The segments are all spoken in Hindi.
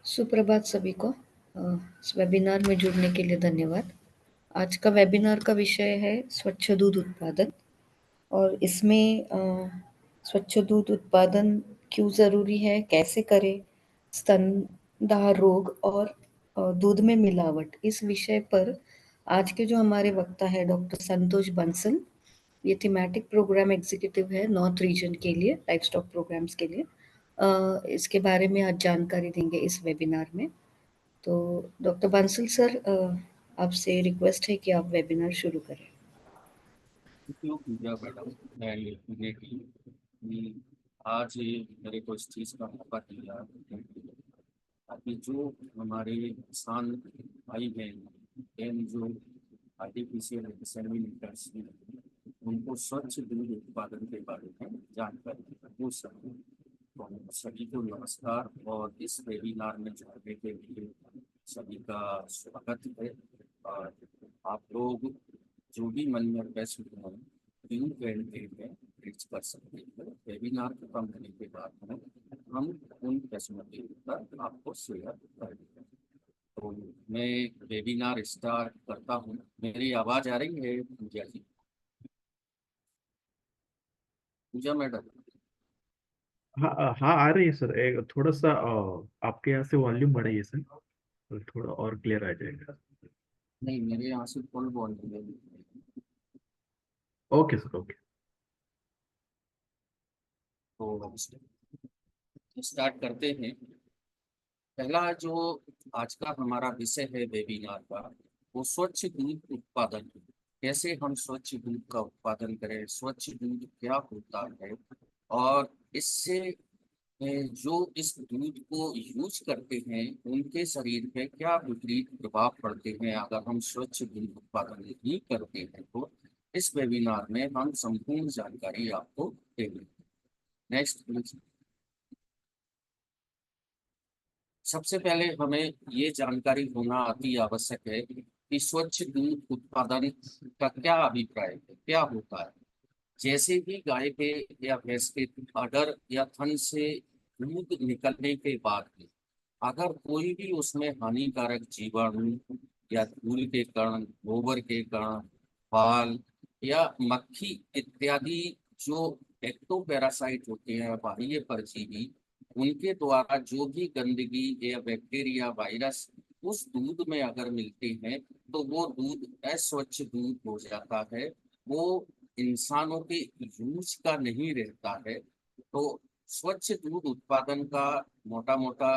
सुप्रभात सभी को। इस वेबिनार में जुड़ने के लिए धन्यवाद। आज का वेबिनार का विषय है स्वच्छ दूध उत्पादन और इसमें स्वच्छ दूध उत्पादन क्यों ज़रूरी है, कैसे करें, स्तनदाह रोग और दूध में मिलावट, इस विषय पर आज के जो हमारे वक्ता है डॉक्टर संतोष बंसल। ये थीमेटिक प्रोग्राम एग्जीक्यूटिव है नॉर्थ रीजन के लिए, लाइफ स्टॉक प्रोग्राम्स के लिए। इसके बारे में आज जानकारी देंगे इस वेबिनार में। तो डॉक्टर बंसल सर, आपसे रिक्वेस्ट है कि आप वेबिनार शुरू करें। क्यों पूजा मैडम, मैं ये पूछने की कि आज ये मेरे को इस चीज़ का मौका दिया ताकि जो हमारे किसान भाई बहन जो आर्टिफिशियल इंसेमिनेटर्स हैं उनको स्वच्छ दूध उत्पादन के बारे में जानकारी हो सके। तो सभी को नमस्कार और इस वेबिनार में जुड़ने के लिए सभी का स्वागत है। और आप लोग जो भी मन में प्रश्न हो इन ट्रेंड में रीच कर सकते हैं। वेबिनार खत्म होने के बाद में हम उन प्रश्नों के उत्तर आपको शेयर करेंगे। तो मैं वेबिनार स्टार्ट करता हूँ। मेरी आवाज आ रही है पूजा जी? पूजा मैडम? हाँ हाँ, आ रही है सर। एक थोड़ा सा आपके यहाँ से वॉल्यूम बढ़ाइए सर, तो थोड़ा और क्लियर आ जाएगा। नहीं, मेरे यहाँ से फुल वॉल्यूम है। Okay sir, okay. तो स्टार्ट करते हैं। पहला जो आज का हमारा विषय है वेबिनार का, वो स्वच्छ दूध उत्पादन। कैसे हम स्वच्छ दूध का उत्पादन करें, स्वच्छ दूध क्या होता है, और इससे जो इस दूध को यूज करते हैं उनके शरीर पे क्या विपरीत प्रभाव पड़ते हैं अगर हम स्वच्छ दूध उत्पादन नहीं करते हैं। तो इस वेबिनार में हम संपूर्ण जानकारी आपको देंगे। Next please. सबसे पहले हमें ये जानकारी होना अति आवश्यक है कि स्वच्छ दूध उत्पादन का क्या अभिप्राय है, क्या होता है। जैसे ही गाय के या भैंस के अडर या थन से दूध निकलने के बाद में अगर कोई भी उसमें हानिकारक जीवाणु या धूल के कण, गोबर के कण, बाल या मक्खी इत्यादि जो एक्टोपैरासाइट होते हैं, बाह्य परजीवी, उनके द्वारा जो भी गंदगी या बैक्टीरिया, वायरस उस दूध में अगर मिलते हैं तो वो दूध अस्वच्छ दूध हो जाता है। वो इंसानों के यूज का नहीं रहता है। तो स्वच्छ दूध उत्पादन का मोटा मोटा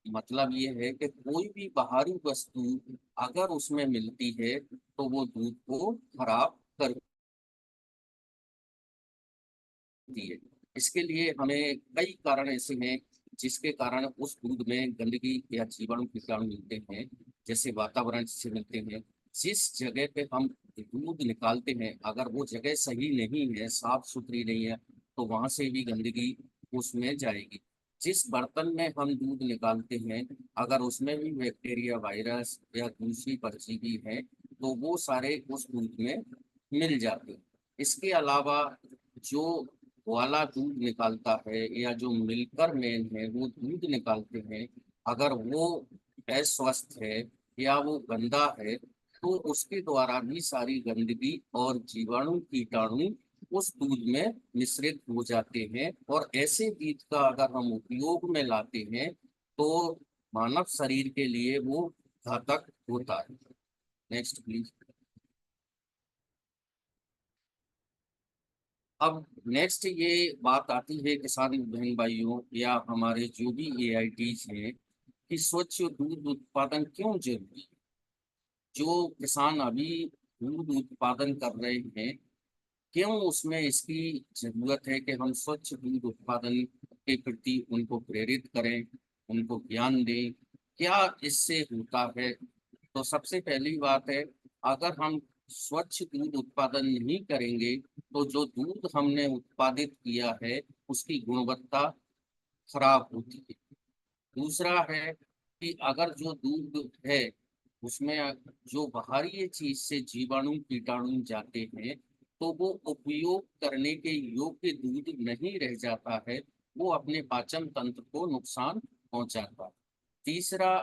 मतलब ये है कि कोई भी बाहरी वस्तु अगर उसमें मिलती है तो वो दूध को खराब कर दी है। इसके लिए हमें कई कारण ऐसे हैं जिसके कारण उस दूध में गंदगी या जीवाणु कीटाणु मिलते हैं। जैसे वातावरण से मिलते हैं, जिस जगह पे हम दूध निकालते हैं अगर वो जगह सही नहीं है, साफ सुथरी नहीं है, तो वहां से भी गंदगी उसमें जाएगी। जिस बर्तन में हम दूध निकालते हैं अगर उसमें भी बैक्टीरिया, वायरस या दूसरी परजीवी है तो वो सारे उस दूध में मिल जाते हैं। इसके अलावा जो वाला दूध निकालता है या जो मिल्कर मैन है वो दूध निकालते हैं, अगर वो अस्वस्थ है या वो गंदा है तो उसके द्वारा भी सारी गंदगी और जीवाणु कीटाणु उस दूध में मिश्रित हो जाते हैं। और ऐसे दूध का अगर हम उपयोग में लाते हैं तो मानव शरीर के लिए वो घातक होता है। Next please. अब नेक्स्ट ये बात आती है किसान बहन भाइयों या हमारे जो भी एआईटीज हैं कि स्वच्छ दूध उत्पादन क्यों जरूरी है। जो किसान अभी दूध उत्पादन कर रहे हैं, क्यों उसमें इसकी जरूरत है कि हम स्वच्छ दूध उत्पादन के प्रति उनको प्रेरित करें, उनको ज्ञान दें, क्या इससे होता है। तो सबसे पहली बात है, अगर हम स्वच्छ दूध उत्पादन नहीं करेंगे तो जो दूध हमने उत्पादित किया है उसकी गुणवत्ता खराब होती है। दूसरा है कि अगर जो दूध है उसमें जो बाहरी चीज से जीवाणु कीटाणु जाते हैं तो वो उपयोग करने के योग्य दूध नहीं रह जाता है, वो अपने पाचन तंत्र को नुकसान पहुंचाता है। तीसरा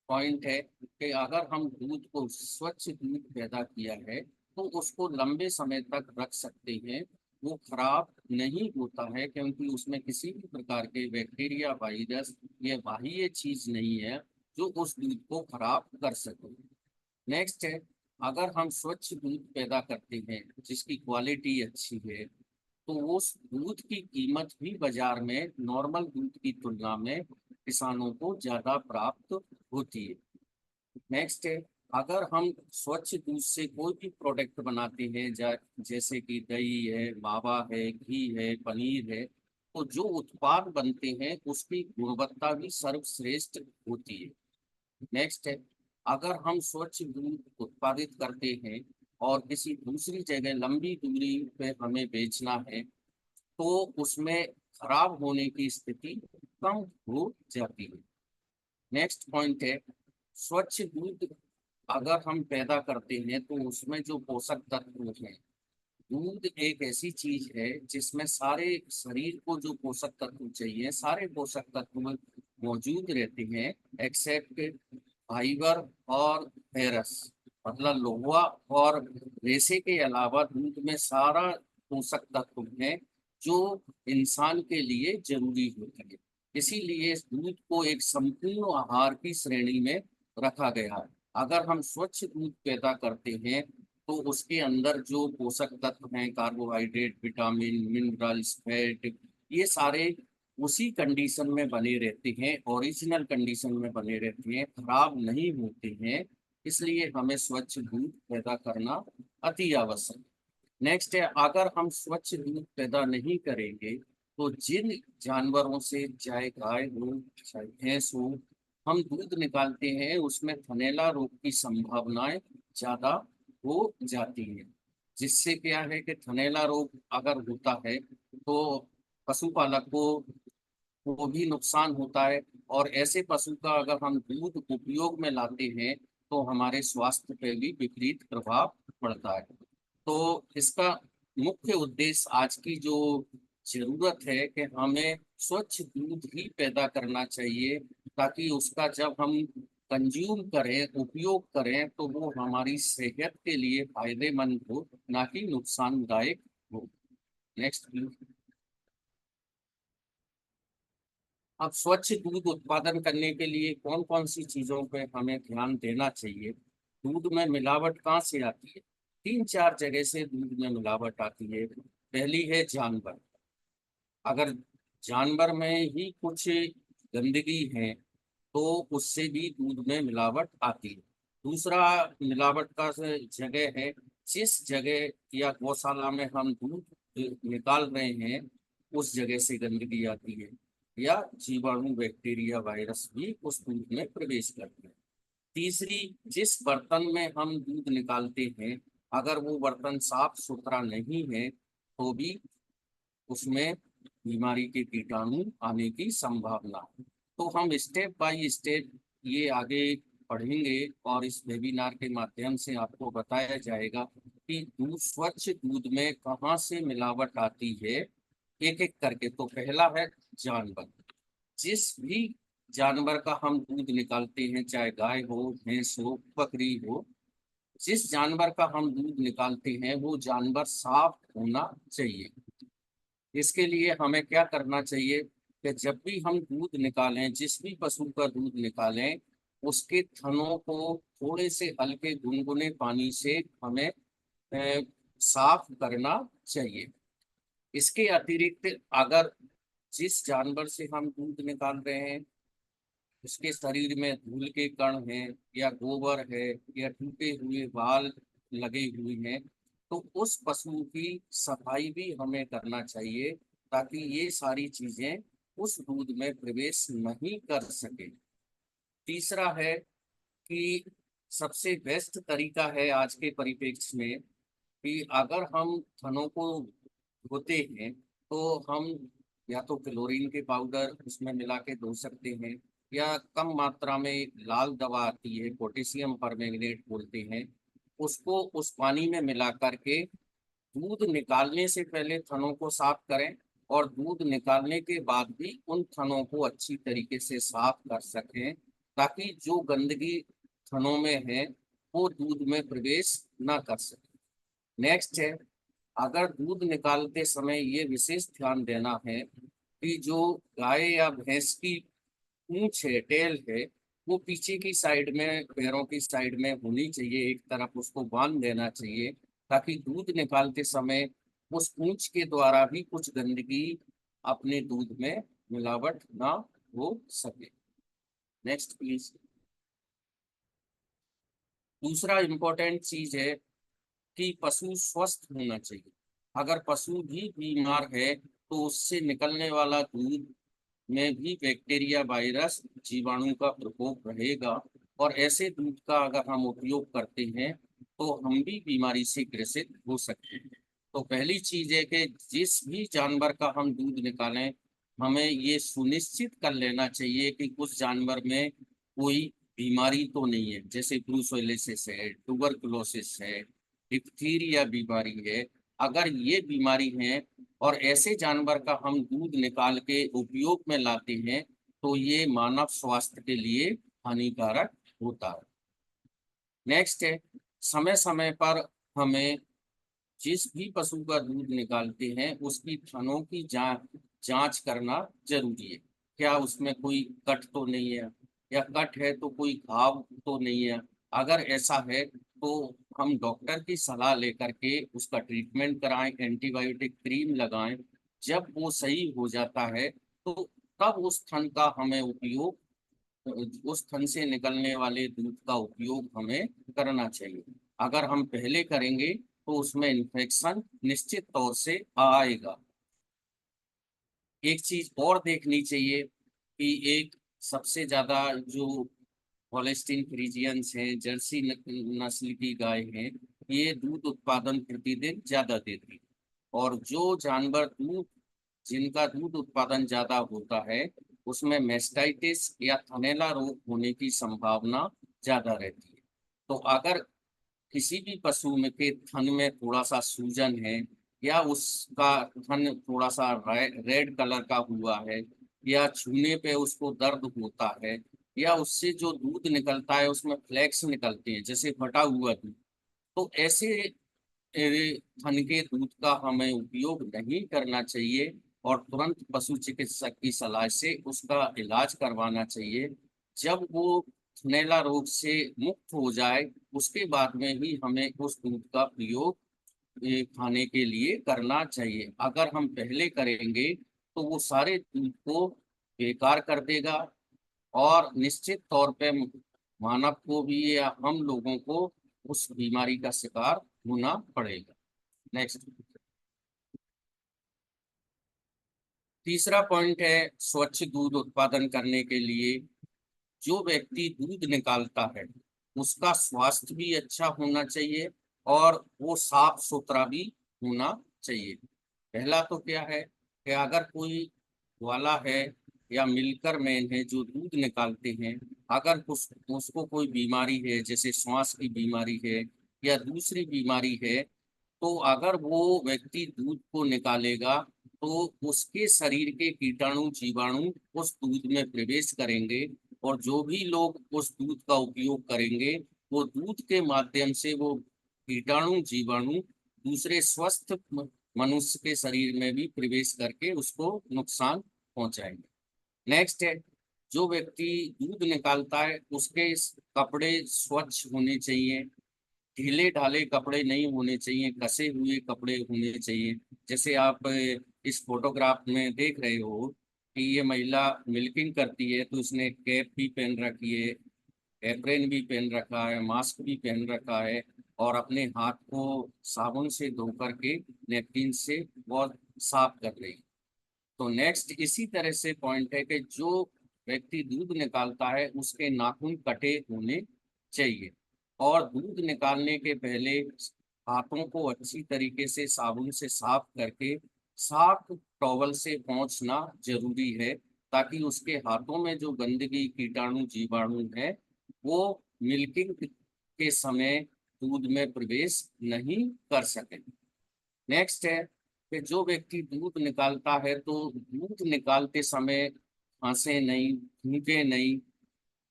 पॉइंट है कि अगर हम दूध को स्वच्छ दूध पैदा किया है तो उसको लंबे समय तक रख सकते हैं। वो खराब नहीं होता है क्योंकि उसमें किसी भी प्रकार के बैक्टीरिया, वायरस या बाह्य चीज नहीं है जो उस दूध को खराब कर सके। नेक्स्ट है, अगर हम स्वच्छ दूध पैदा करते हैं जिसकी क्वालिटी अच्छी है तो उस दूध की कीमत भी बाजार में नॉर्मल दूध की तुलना में किसानों को ज्यादा प्राप्त होती है। नेक्स्ट है, अगर हम स्वच्छ दूध से कोई भी प्रोडक्ट बनाते हैं जैसे कि दही है, मावा है, घी है, पनीर है, तो जो उत्पाद बनते हैं उसकी गुणवत्ता भी सर्वश्रेष्ठ होती है। नेक्स्ट है, अगर हम स्वच्छ दूध उत्पादित करते हैं और किसी दूसरी जगह लंबी दूरी पे हमें बेचना है तो उसमें खराब होने की स्थिति कम हो जाती है। नेक्स्ट पॉइंट है, स्वच्छ दूध अगर हम पैदा करते हैं तो उसमें जो पोषक तत्व हैं, दूध एक ऐसी चीज है जिसमें सारे शरीर को जो पोषक तत्व चाहिए सारे पोषक तत्व मौजूद रहते हैं एक्सेप्ट फाइबर और फेरस, मतलब लोहा और रेशे के अलावा दूध में सारा पोषक तत्व है जो इंसान के लिए जरूरी होती है। इसीलिए इस दूध को एक संपूर्ण आहार की श्रेणी में रखा गया है। अगर हम स्वच्छ दूध पैदा करते हैं तो उसके अंदर जो पोषक तत्व हैं, कार्बोहाइड्रेट, विटामिन, मिनरल्स, फैट, ये सारे उसी कंडीशन में बने रहते हैं, ओरिजिनल कंडीशन में बने रहते हैं, खराब नहीं होते हैं। इसलिए हमें स्वच्छ दूध पैदा करना अति आवश्यक है। नेक्स्ट है, अगर हम स्वच्छ दूध पैदा नहीं करेंगे तो जिन जानवरों से, चाहे गाय हो चाहे भैंस हो, हम दूध निकालते हैं उसमें थनैला रोग की संभावनाएं ज्यादा हो जाती है। जिससे क्या है कि थनैला रोग अगर होता है तो पशुपालक को भी नुकसान होता है, और ऐसे पशु का अगर हम दूध उपयोग में लाते हैं तो हमारे स्वास्थ्य पे भी विपरीत प्रभाव पड़ता है। तो इसका मुख्य उद्देश्य, आज की जो जरूरत है कि हमें स्वच्छ दूध ही पैदा करना चाहिए ताकि उसका जब हम कंज्यूम करें, उपयोग करें, तो वो हमारी सेहत के लिए फायदेमंद हो, ना कि नुकसानदायक हो। Next please. अब स्वच्छ दूध उत्पादन करने के लिए कौन कौन सी चीजों पे हमें ध्यान देना चाहिए? दूध में मिलावट कहाँ से आती है? तीन चार जगह से दूध में मिलावट आती है। पहली है जानवर। अगर जानवर में ही कुछ गंदगी है तो उससे भी दूध में मिलावट आती है। दूसरा मिलावट का जगह है, जिस जगह या गौशाला में हम दूध निकाल रहे हैं उस जगह से गंदगी आती है, या जीवाणु, बैक्टीरिया, वायरस भी उस दूध में प्रवेश करते हैं। तीसरी, जिस बर्तन में हम दूध निकालते हैं अगर वो बर्तन साफ सुथरा नहीं है तो भी उसमें बीमारी के कीटाणु आने की संभावना है। तो हम स्टेप बाय स्टेप ये आगे पढ़ेंगे और इस वेबिनार के माध्यम से आपको बताया जाएगा कि दूध, स्वच्छ दूध में कहाँ से मिलावट आती है एक एक करके। तो पहला है जानवर। जिस भी जानवर का हम दूध निकालते हैं, चाहे गाय हो, भैंस हो, बकरी हो, जिस जानवर का हम दूध निकालते हैं वो जानवर साफ होना चाहिए। इसके लिए हमें क्या करना चाहिए कि जब भी हम दूध निकालें, जिस भी पशु का दूध निकालें, उसके थनों को थोड़े से हल्के गुनगुने पानी से हमें साफ करना चाहिए। इसके अतिरिक्त अगर जिस जानवर से हम दूध निकाल रहे हैं उसके शरीर में धूल के कण हैं या गोबर है या टूटे हुए बाल लगे हुए हैं तो उस पशु की सफाई भी हमें करना चाहिए ताकि ये सारी चीजें उस दूध में प्रवेश नहीं कर सके। तीसरा है कि सबसे बेस्ट तरीका है आज के परिप्रेक्ष्य में कि अगर हम थनों को धोते हैं तो हम या तो क्लोरीन के पाउडर उसमें मिला के धो सकते हैं, या कम मात्रा में एक लाल दवा आती है, पोटेशियम परमैंगनेट बोलते हैं, उसको उस पानी में मिला करके दूध निकालने से पहले थनों को साफ करें और दूध निकालने के बाद भी उन थनों को अच्छी तरीके से साफ कर सकें, ताकि जो गंदगी थनों में है वो दूध में प्रवेश ना कर सके। नेक्स्ट है, अगर दूध निकालते समय ये विशेष ध्यान देना है कि जो गाय या भैंस की पूंछ है, टेल है, वो पीछे की साइड में, पैरों की साइड में होनी चाहिए, एक तरफ उसको बांध देना चाहिए, ताकि दूध निकालते समय उस पूंछ के द्वारा भी कुछ गंदगी अपने दूध में मिलावट ना हो सके। Next please. दूसरा इम्पोर्टेंट चीज है कि पशु स्वस्थ होना चाहिए। अगर पशु भी बीमार है तो उससे निकलने वाला दूध में भी बैक्टीरिया, वायरस, जीवाणु का प्रकोप रहेगा, और ऐसे दूध का अगर हम उपयोग करते हैं तो हम भी बीमारी से ग्रसित हो सकते हैं। तो पहली चीज है कि जिस भी जानवर का हम दूध निकालें, हमें ये सुनिश्चित कर लेना चाहिए कि उस जानवर में कोई बीमारी तो नहीं है, जैसे ब्रूसेलोसिस है, ट्यूबरकुलोसिस है, डिप्थीरिया बीमारी है। अगर ये बीमारी है और ऐसे जानवर का हम दूध निकाल के उपयोग में लाते हैं तो ये मानव स्वास्थ्य के लिए हानिकारक होता है। नेक्स्ट है, समय समय पर हमें जिस भी पशु का दूध निकालते हैं उसकी थनों की जांच करना जरूरी है। क्या उसमें कोई कट तो नहीं है, या कट है तो कोई घाव तो नहीं है। अगर ऐसा है तो हम डॉक्टर की सलाह लेकर के उसका ट्रीटमेंट कराएं, एंटीबायोटिक क्रीम लगाएं। जब वो सही हो जाता है तो तब उस थन का हमें उपयोग, उस थन से निकलने वाले दूध का उपयोग हमें करना चाहिए। अगर हम पहले करेंगे तो उसमें इन्फेक्शन निश्चित तौर से आएगा। एक चीज और देखनी चाहिए कि एक सबसे ज्यादा जो हॉलिस्टीन फ्रीजियंस हैं, जर्सी नस्ल की गाय हैं, ये दूध उत्पादन प्रतिदिन ज्यादा देती है। और जो जानवर दूध, जिनका दूध उत्पादन ज्यादा होता है, उसमें मेस्टाइटिस या थनैला रोग होने की संभावना ज्यादा रहती है। तो अगर किसी भी पशु में के थन में थोड़ा सा सूजन है, या उसका थन थोड़ा सा रेड कलर का हुआ है, या छूने पे उसको दर्द होता है, या उससे जो दूध निकलता है उसमें फ्लेक्स निकलते हैं जैसे फटा हुआ दूध, तो ऐसे थन के दूध का हमें उपयोग नहीं करना चाहिए और तुरंत पशु चिकित्सक की सलाह से उसका इलाज करवाना चाहिए। जब वो थनैला रोग से मुक्त हो जाए उसके बाद में ही हमें उस दूध का प्रयोग खाने के लिए करना चाहिए। अगर हम पहले करेंगे तो वो सारे दूध को बेकार कर देगा, और निश्चित तौर पे मानव को भी या हम लोगों को उस बीमारी का शिकार होना पड़ेगा। नेक्स्ट। तीसरा पॉइंट है, स्वच्छ दूध उत्पादन करने के लिए जो व्यक्ति दूध निकालता है उसका स्वास्थ्य भी अच्छा होना चाहिए और वो साफ सुथरा भी होना चाहिए। पहला तो क्या है कि अगर कोई ग्वाला है या मिल्कर मैन है जो दूध निकालते हैं, अगर उसको कोई बीमारी है, जैसे श्वास की बीमारी है या दूसरी बीमारी है, तो अगर वो व्यक्ति दूध को निकालेगा तो उसके शरीर के कीटाणु, जीवाणु उस दूध में प्रवेश करेंगे, और जो भी लोग उस दूध का उपयोग करेंगे वो दूध के माध्यम से वो कीटाणु, जीवाणु दूसरे स्वस्थ मनुष्य के शरीर में भी प्रवेश करके उसको नुकसान पहुंचाएंगे। नेक्स्ट है, जो व्यक्ति दूध निकालता है उसके कपड़े स्वच्छ होने चाहिए, ढीले ढाले कपड़े नहीं होने चाहिए, कसे हुए कपड़े होने चाहिए। जैसे आप इस फोटोग्राफ में देख रहे हो कि ये महिला मिल्किंग करती है, तो उसने कैप भी पहन रखी है, एप्रेन भी पहन रखा है, मास्क भी पहन रखा है, और अपने हाथ को साबुन से धो करके नैपकिन से बहुत साफ कर रही है। तो नेक्स्ट इसी तरह से पॉइंट है कि जो व्यक्ति दूध निकालता है उसके नाखून कटे होने चाहिए, और दूध निकालने के पहले हाथों को अच्छी तरीके से साबुन से साफ करके साफ टॉवल से पोंछना जरूरी है, ताकि उसके हाथों में जो गंदगी, कीटाणु, जीवाणु है वो मिल्किंग के समय दूध में प्रवेश नहीं कर सके। नेक्स्ट है, कि जो व्यक्ति दूध निकालता है तो दूध निकालते समय खांसे नहीं, भूखे नहीं।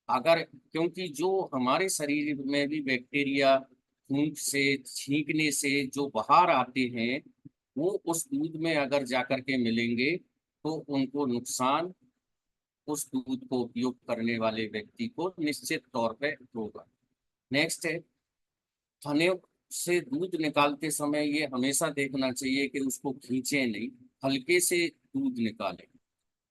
अगर क्योंकि जो हमारे शरीर में भी बैक्टीरिया फूंक से, छींकने से जो बाहर आते हैं, वो उस दूध में अगर जाकर के मिलेंगे तो उनको नुकसान उस दूध को उपयोग करने वाले व्यक्ति को निश्चित तौर पे होगा। नेक्स्ट है, थने से दूध निकालते समय ये हमेशा देखना चाहिए कि उसको खींचे नहीं, हल्के से दूध निकालें।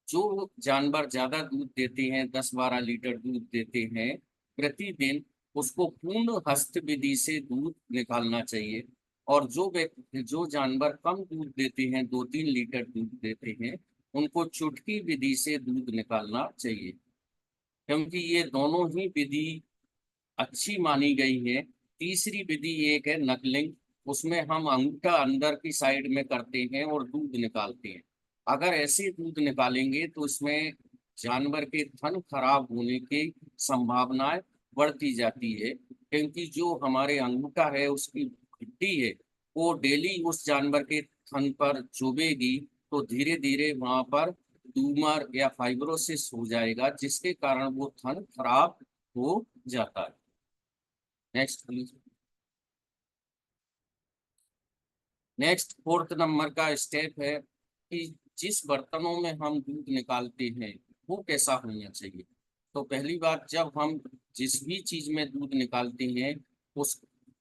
जो जानवर ज्यादा दूध देते हैं, 10-12 लीटर दूध देते हैं प्रतिदिन, उसको पूर्ण हस्त विधि से दूध निकालना चाहिए। और जो जानवर कम दूध देते हैं, 2-3 लीटर दूध देते हैं, उनको चुटकी विधि से दूध निकालना चाहिए। क्योंकि ये दोनों ही विधि अच्छी मानी गई है। तीसरी विधि एक है नकलिंग, उसमें हम अंगूठा अंदर की साइड में करते हैं और दूध निकालते हैं। अगर ऐसे दूध निकालेंगे तो इसमें जानवर के थन खराब होने की संभावनाएं बढ़ती जाती है, क्योंकि जो हमारे अंगूठा है उसकी हड्डी है, वो डेली उस जानवर के थन पर चुभेगी, तो धीरे धीरे वहां पर ट्यूमर या फाइब्रोसिस हो जाएगा, जिसके कारण वो थन खराब हो जाता है। Next please. Next 4th number का स्टेप है कि जिस बर्तनों में हम दूध निकालते हैं वो कैसा होना चाहिए। तो पहली बात, जब हम जिस भी चीज में दूध निकालते हैं,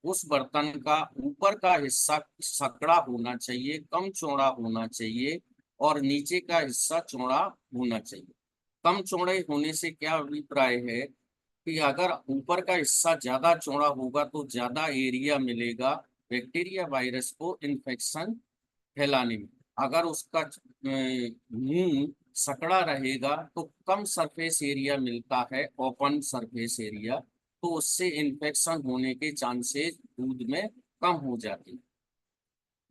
उस बर्तन का ऊपर का हिस्सा सकड़ा होना चाहिए, कम चौड़ा होना चाहिए, और नीचे का हिस्सा चौड़ा होना चाहिए। कम चौड़े होने से क्या अभिप्राय है कि अगर ऊपर का हिस्सा ज्यादा चौड़ा होगा तो ज्यादा एरिया मिलेगा बैक्टीरिया वायरस को इन्फेक्शन फैलाने में। अगर उसका मुंह सकड़ा रहेगा तो कम सरफेस एरिया मिलता है, ओपन सरफेस एरिया, तो उससे इन्फेक्शन होने के चांसेस दूध में कम हो जाते हैं।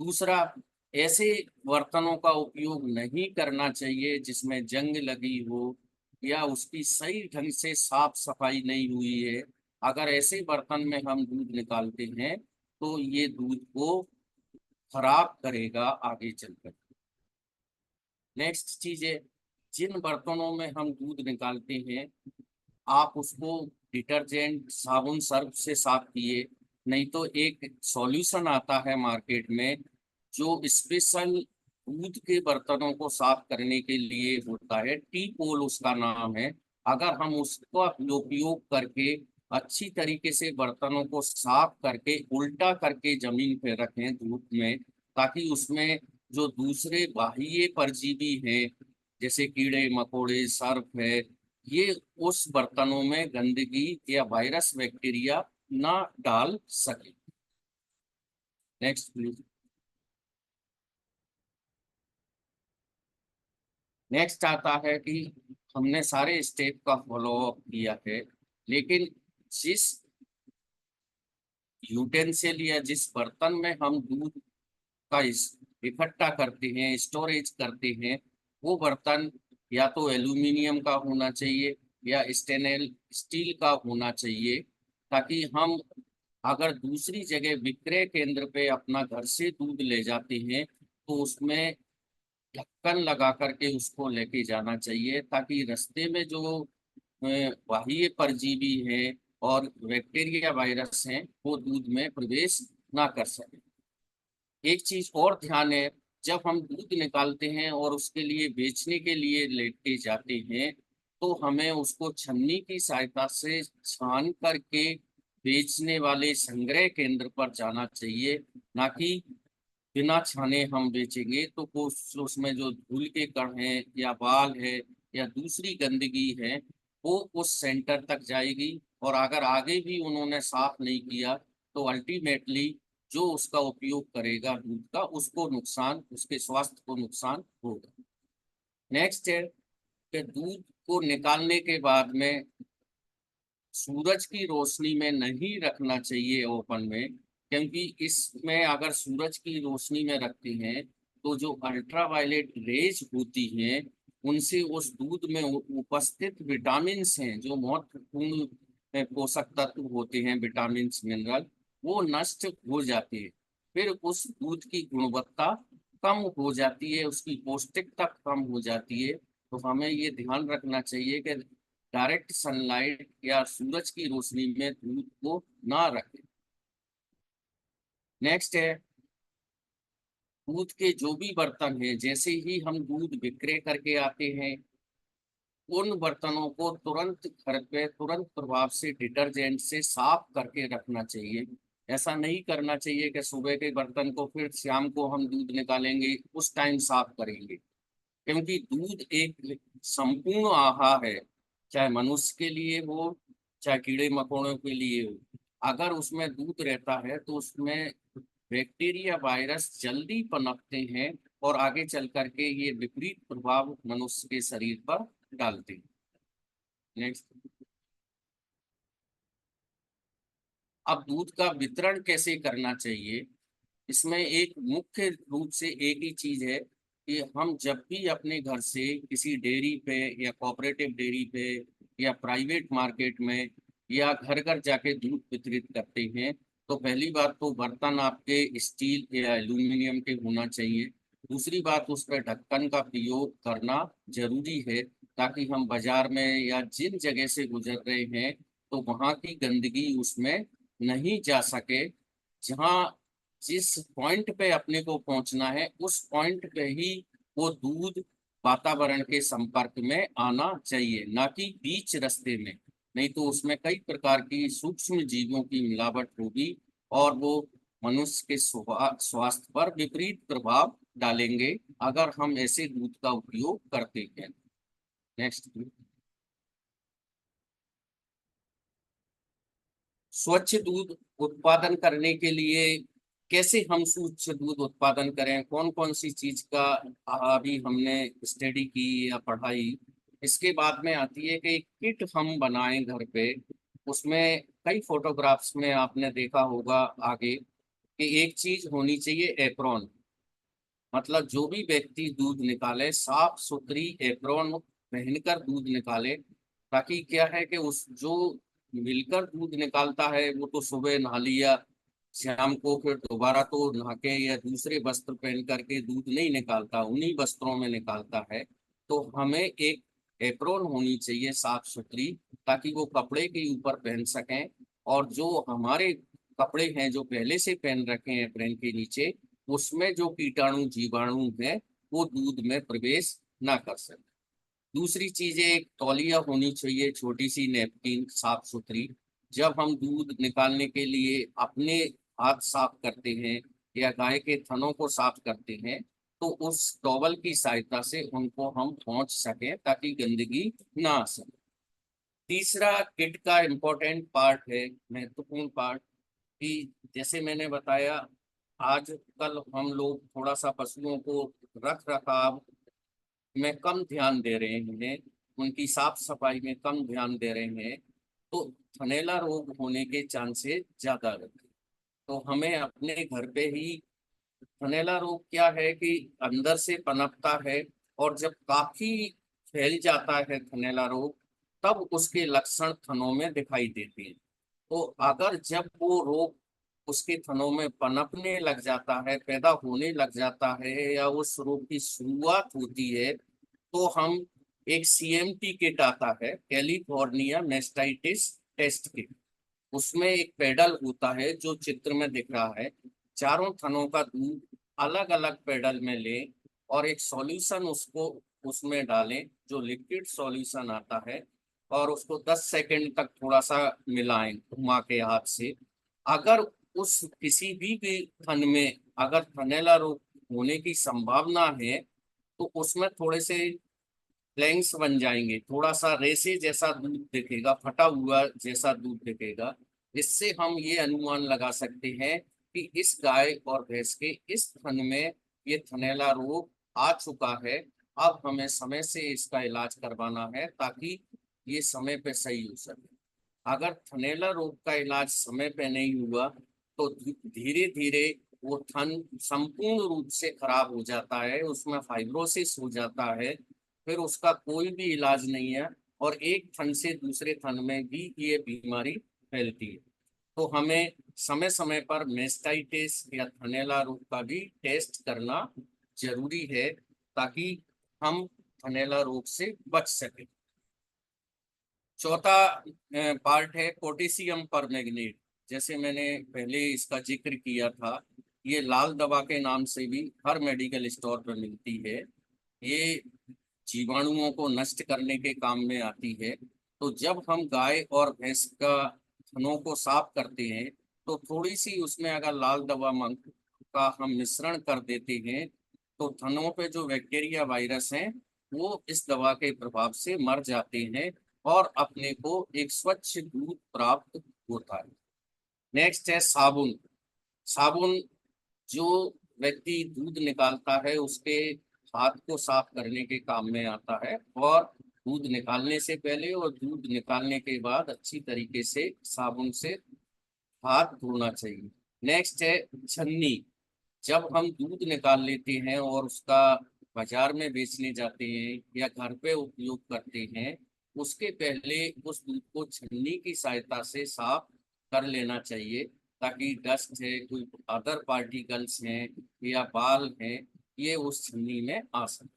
दूसरा, ऐसे बर्तनों का उपयोग नहीं करना चाहिए जिसमें जंग लगी हो या उसकी सही ढंग से साफ सफाई नहीं हुई है। अगर ऐसे बर्तन में हम दूध निकालते हैं तो ये दूध को खराब करेगा आगे चलकर। नेक्स्ट चीज है, जिन बर्तनों में हम दूध निकालते हैं, आप उसको डिटर्जेंट, साबुन, सर्फ से साफ किए। नहीं तो एक सॉल्यूशन आता है मार्केट में जो स्पेशल दूध के बर्तनों को साफ करने के लिए होता है, टी पोल उसका नाम है। अगर हम उसका उपयोग करके अच्छी तरीके से बर्तनों को साफ करके उल्टा करके जमीन पे रखें धूप में, ताकि उसमें जो दूसरे बाह्य परजीवी हैं, जैसे कीड़े मकोड़े, सर्प है, ये उस बर्तनों में गंदगी या वायरस बैक्टीरिया ना डाल सके। Next please. नेक्स्ट आता है कि हमने सारे स्टेप का फॉलो अप किया है, लेकिन जिस यूटेंसिल या जिस बर्तन में हम दूध का इकट्ठा करते हैं, स्टोरेज करते हैं, वो बर्तन या तो एल्यूमिनियम का होना चाहिए या स्टेनलेस स्टील का होना चाहिए, ताकि हम अगर दूसरी जगह विक्रय केंद्र पे अपना घर से दूध ले जाते हैं तो उसमें ढक्कन लगा करके उसको लेके जाना चाहिए, ताकि रास्ते में जो बाह्य परजीवी हैं और बैक्टीरिया वायरस हैं वो दूध में प्रवेश ना कर सके। एक चीज और ध्यान है, जब हम दूध निकालते हैं और उसके लिए बेचने के लिए लेके जाते हैं, तो हमें उसको छन्नी की सहायता से छान करके बेचने वाले संग्रह केंद्र पर जाना चाहिए, ना कि बिना छाने हम बेचेंगे तो उसमें जो धूल के कण हैं या बाल है या दूसरी गंदगी है, वो उस सेंटर तक जाएगी, और अगर आगे भी उन्होंने साफ नहीं किया तो अल्टीमेटली जो उसका उपयोग करेगा दूध का, उसको नुकसान, उसके स्वास्थ्य को नुकसान होगा। नेक्स्ट है कि दूध को निकालने के बाद में सूरज की रोशनी में नहीं रखना चाहिए ओपन में, क्योंकि इसमें अगर सूरज की रोशनी में रखते हैं तो जो अल्ट्रावायलेट रेज होती हैं, उनसे उस दूध में उपस्थित विटामिन हैं, जो महत्वपूर्ण पोषक तत्व होते हैं, विटामिन मिनरल, वो नष्ट हो जाते हैं। फिर उस दूध की गुणवत्ता कम हो जाती है, उसकी पौष्टिकता कम हो जाती है। तो हमें ये ध्यान रखना चाहिए कि डायरेक्ट सनलाइट या सूरज की रोशनी में दूध को ना रखें। नेक्स्ट है, दूध के जो भी बर्तन है, जैसे ही हम दूध विक्रय करके आते हैं, उन बर्तनों को तुरंत घर पे तुरंत प्रभाव से डिटर्जेंट से साफ करके रखना चाहिए। ऐसा नहीं करना चाहिए कि सुबह के बर्तन को फिर शाम को हम दूध निकालेंगे उस टाइम साफ करेंगे, क्योंकि दूध एक संपूर्ण आहार है, चाहे मनुष्य के लिए हो चाहे कीड़े मकोड़ों के लिए हो। अगर उसमें दूध रहता है तो उसमें बैक्टीरिया वायरस जल्दी पनपते हैं और आगे चल करके ये विपरीत प्रभाव मनुष्य के शरीर पर डालते हैं। नेक्स्ट, अब दूध का वितरण कैसे करना चाहिए? इसमें एक मुख्य रूप से एक ही चीज है कि हम जब भी अपने घर से किसी डेयरी पे या कोऑपरेटिव डेयरी पे या प्राइवेट मार्केट में या घर घर जाके दूध वितरित करते हैं, तो पहली बात तो बर्तन आपके स्टील या एल्यूमिनियम के होना चाहिए। दूसरी बात, उस पर ढक्कन का प्रयोग करना जरूरी है, ताकि हम बाजार में या जिन जगह से गुजर रहे हैं तो वहां की गंदगी उसमें नहीं जा सके। जहाँ जिस पॉइंट पे अपने को पहुंचना है उस पॉइंट पे ही वो दूध वातावरण के संपर्क में आना चाहिए, ना कि बीच रास्ते में। नहीं तो उसमें कई प्रकार की सूक्ष्म जीवों की मिलावट होगी और वो मनुष्य के स्वास्थ्य पर विपरीत प्रभाव डालेंगे अगर हम ऐसे दूध का उपयोग करते हैं। नेक्स्ट, स्वच्छ दूध उत्पादन करने के लिए कैसे हम स्वच्छ दूध उत्पादन करें, कौन कौन सी चीज का अभी हमने स्टडी की या पढ़ाई। इसके बाद में आती है कि किट हम बनाएं घर पे। उसमें कई फोटोग्राफ्स में आपने देखा होगा आगे कि एक चीज होनी चाहिए, एप्रॉन। मतलब जो भी व्यक्ति दूध निकाले साफ सुथरी एप्रॉन पहनकर दूध निकाले, ताकि क्या है कि उस जो मिलकर दूध निकालता है वो तो सुबह नहा लिया, शाम को फिर दोबारा तो नहा के या दूसरे वस्त्र पहन करके दूध नहीं निकालता, उन्हीं वस्त्रों में निकालता है। तो हमें एक एप्रॉन होनी चाहिए साफ सुथरी, ताकि वो कपड़े के ऊपर पहन सकें और जो हमारे कपड़े हैं जो पहले से पहन रखे हैं एप्रॉन के नीचे, उसमें जो कीटाणु जीवाणु है वो दूध में प्रवेश ना कर सके। दूसरी चीज है, एक तौलिया होनी चाहिए, छोटी सी नैपकिन साफ सुथरी। जब हम दूध निकालने के लिए अपने हाथ साफ करते हैं या गाय के थनों को साफ करते हैं, तो उस टॉवल की सहायता से उनको हम पोंछ सकें ताकि गंदगी ना आ सके। तीसरा किट का इम्पोर्टेंट पार्ट है, महत्वपूर्ण पार्ट, कि जैसे मैंने बताया आजकल हम लोग थोड़ा सा पशुओं को रख रखाव में कम ध्यान दे रहे हैं, उनकी साफ सफाई में कम ध्यान दे रहे हैं, तो थनैला रोग होने के चांसेस ज्यादा रहते हैं। तो हमें अपने घर पे ही, थनैला रोग क्या है कि अंदर से पनपता है और जब काफी फैल जाता है थनैला रोग, तब उसके लक्षण थनों में दिखाई देते हैं। तो अगर जब वो रोग उसके थनों में पनपने लग जाता है, पैदा होने लग जाता है या उस रोग की शुरुआत होती है, तो हम एक सीएमटी किट आता है, कैलिफोर्निया मेस्टाइटिस टेस्ट किट। उसमें एक पेडल होता है जो चित्र में दिख रहा है, चारों थनों का दूध अलग अलग पेडल में लें और एक सॉल्यूशन उसको उसमें डालें, जो लिक्विड सॉल्यूशन आता है, और उसको 10 सेकंड तक थोड़ा सा मिलाएं घुमा के हाथ से। अगर उस किसी भी थन में अगर थनैला रोग होने की संभावना है, तो उसमें थोड़े से फ्लैंक्स बन जाएंगे, थोड़ा सा रेसे जैसा दूध दिखेगा, फटा हुआ जैसा दूध दिखेगा। इससे हम ये अनुमान लगा सकते हैं कि इस गाय और भैंस के इस थन में ये थनैला रोग आ चुका है। अब हमें समय से इसका इलाज करवाना है ताकि ये समय पे सही हो सके। अगर थनैला रोग का इलाज समय पे नहीं हुआ तो धीरे धीरे वो थन संपूर्ण रूप से खराब हो जाता है, उसमें फाइब्रोसिस हो जाता है, फिर उसका कोई भी इलाज नहीं है और एक थन से दूसरे थन में भी ये बीमारी फैलती है। तो हमें समय समय पर मेस्टाइटिस या थनैला रोग का भी टेस्ट करना जरूरी है ताकि हम थनैला रोग से बच सके। चौथा पार्ट है पोटेशियम परमैंगनेट। जैसे मैंने पहले इसका जिक्र किया था, ये लाल दवा के नाम से भी हर मेडिकल स्टोर पर मिलती है। ये जीवाणुओं को नष्ट करने के काम में आती है। तो जब हम गाय और भैंस का थनों को साफ करते हैं तो थोड़ी सी उसमें अगर लाल दवा का हम मिश्रण कर देते हैं तो थनों पे जो बैक्टीरिया वायरस हैं वो इस दवा के प्रभाव से मर जाते हैं और अपने को एक स्वच्छ दूध प्राप्त होता है। नेक्स्ट है साबुन। साबुन जो व्यक्ति दूध निकालता है उसके हाथ को साफ करने के काम में आता है, और दूध निकालने से पहले और दूध निकालने के बाद अच्छी तरीके से साबुन से हाथ धोना चाहिए। नेक्स्ट है छन्नी। जब हम दूध निकाल लेते हैं और उसका बाजार में बेचने जाते हैं या घर पे उपयोग करते हैं, उसके पहले उस दूध को छन्नी की सहायता से साफ कर लेना चाहिए, ताकि डस्ट है, कोई अदर पार्टिकल्स हैं या बाल हैं, ये उस छन्नी में आ सके।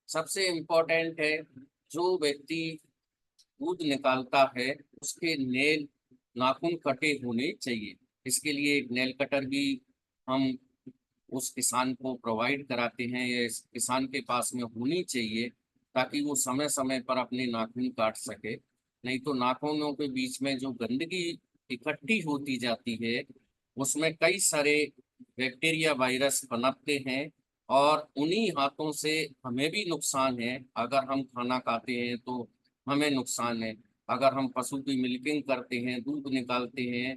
सबसे इम्पोर्टेंट है, जो व्यक्ति दूध निकालता है उसके नेल नाखून कटे होने चाहिए। इसके लिए एक नेल कटर भी हम उस किसान को प्रोवाइड कराते हैं, या इस किसान के पास में होनी चाहिए, ताकि वो समय समय पर अपने नाखून काट सके। नहीं तो नाखूनों के बीच में जो गंदगी इकट्ठी होती जाती है उसमें कई सारे बैक्टीरिया वायरस पनपते हैं, और उन्हीं हाथों से हमें भी नुकसान है। अगर हम खाना खाते हैं तो हमें नुकसान है, अगर हम पशु की मिल्किंग करते हैं, दूध निकालते हैं,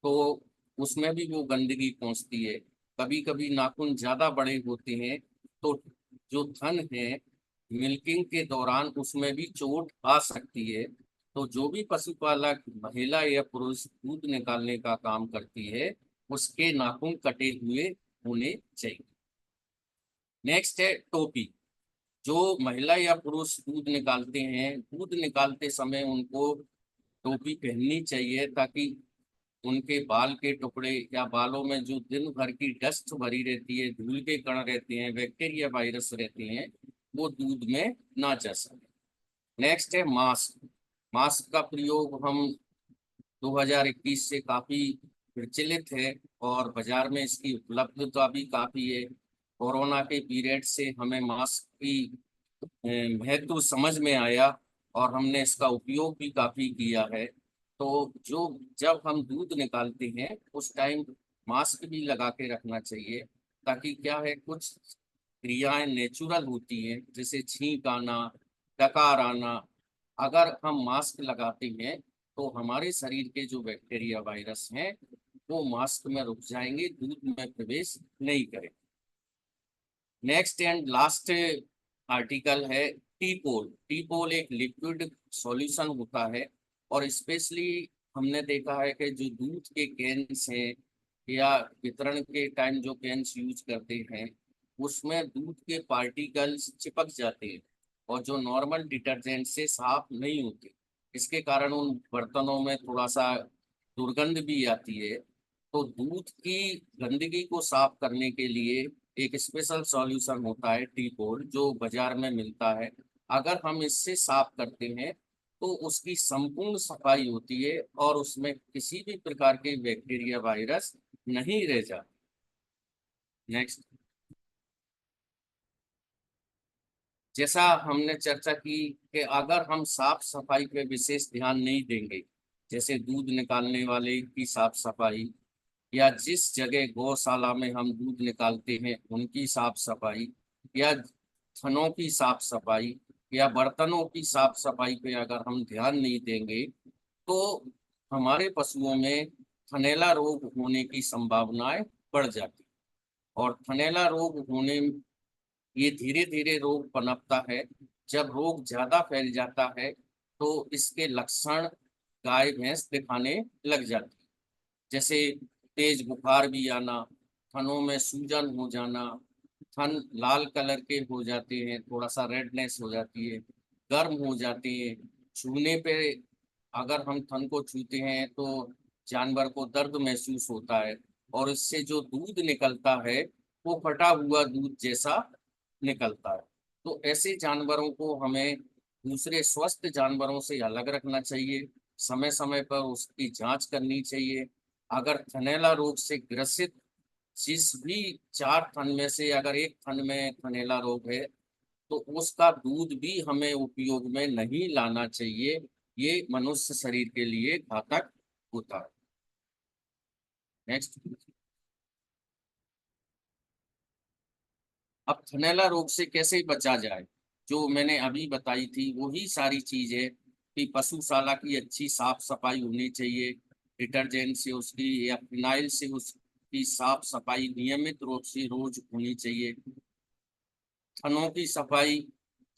तो उसमें भी वो गंदगी पहुंचती है। कभी कभी नाखून ज्यादा बड़े होते हैं तो जो थन है मिल्किंग के दौरान उसमें भी चोट आ सकती है। तो जो भी पशुपालक महिला या पुरुष दूध निकालने का काम करती है उसके नाखून कटे हुए होने चाहिए। नेक्स्ट है टोपी। जो महिला या पुरुष दूध निकालते हैं, दूध निकालते समय उनको टोपी पहननी चाहिए, ताकि उनके बाल के टुकड़े या बालों में जो दिन भर की डस्ट भरी रहती है, धूल के कण रहते हैं, बैक्टीरिया वायरस रहते हैं, वो दूध में ना जा सके। नेक्स्ट है मास्क। मास्क का प्रयोग हम 2021 से काफी प्रचलित है और बाजार में इसकी उपलब्धता भी काफी है। कोरोना के पीरियड से हमें मास्क की महत्व समझ में आया और हमने इसका उपयोग भी काफी किया है। तो जो जब हम दूध निकालते हैं उस टाइम मास्क भी लगा के रखना चाहिए, ताकि क्या है, कुछ क्रियाएं नेचुरल होती हैं, जैसे छींक आना, डकार आना। अगर हम मास्क लगाते हैं तो हमारे शरीर के जो बैक्टीरिया वायरस हैं वो मास्क में रुक जाएंगे, दूध में प्रवेश नहीं करेंगे। नेक्स्ट एंड लास्ट आर्टिकल है टीपोल। टीपोल एक लिक्विड सॉल्यूशन होता है, और स्पेशली हमने देखा है कि जो दूध के कैंस हैं या वितरण के टाइम जो कैंस यूज करते हैं उसमें दूध के पार्टिकल्स चिपक जाते हैं और जो नॉर्मल डिटर्जेंट से साफ नहीं होते। इसके कारण उन बर्तनों में थोड़ा सा दुर्गंध भी आती है। तो दूध की गंदगी को साफ करने के लिए एक स्पेशल सॉल्यूशन होता है टीपोल, जो बाजार में मिलता है। अगर हम इससे साफ करते हैं तो उसकी संपूर्ण सफाई होती है और उसमें किसी भी प्रकार के बैक्टीरिया वायरस नहीं रह जाते। नेक्स्ट, जैसा हमने चर्चा की कि अगर हम साफ सफाई पे विशेष ध्यान नहीं देंगे, जैसे दूध निकालने वाले की साफ सफाई, या जिस जगह गौशाला में हम दूध निकालते हैं उनकी साफ सफाई, या थनों की साफ सफाई, या बर्तनों की साफ सफाई पे अगर हम ध्यान नहीं देंगे तो हमारे पशुओं में थनैला रोग होने की संभावनाएं बढ़ जाती। और थनैला रोग होने, ये धीरे धीरे रोग पनपता है। जब रोग ज्यादा फैल जाता है तो इसके लक्षण गाय भैंस दिखाने लग जाती है, जैसे तेज बुखार भी आना, थनों में सूजन हो जाना, थन लाल कलर के हो जाते हैं, थोड़ा सा रेडनेस हो जाती है, गर्म हो जाते हैं, छूने पे अगर हम थन को छूते हैं तो जानवर को दर्द महसूस होता है, और इससे जो दूध निकलता है वो फटा हुआ दूध जैसा निकलता है। तो ऐसे जानवरों को हमें दूसरे स्वस्थ जानवरों से अलग रखना चाहिए, समय समय पर उसकी जांच करनी चाहिए। अगर थनैला रोग से ग्रसित जिस भी 4 थन में से अगर एक थन में थनैला रोग है, तो उसका दूध भी हमें उपयोग में नहीं लाना चाहिए। ये मनुष्य शरीर के लिए घातक होता है। नेक्स्ट। अब थनैला रोग से कैसे बचा जाए, जो मैंने अभी बताई थी वही सारी चीजें कि पशुशाला की अच्छी साफ सफाई होनी चाहिए, डिटर्जेंट से उसकी या फिनाइल से उसकी साफ सफाई नियमित रूप से रोज होनी चाहिए। थनों की सफाई,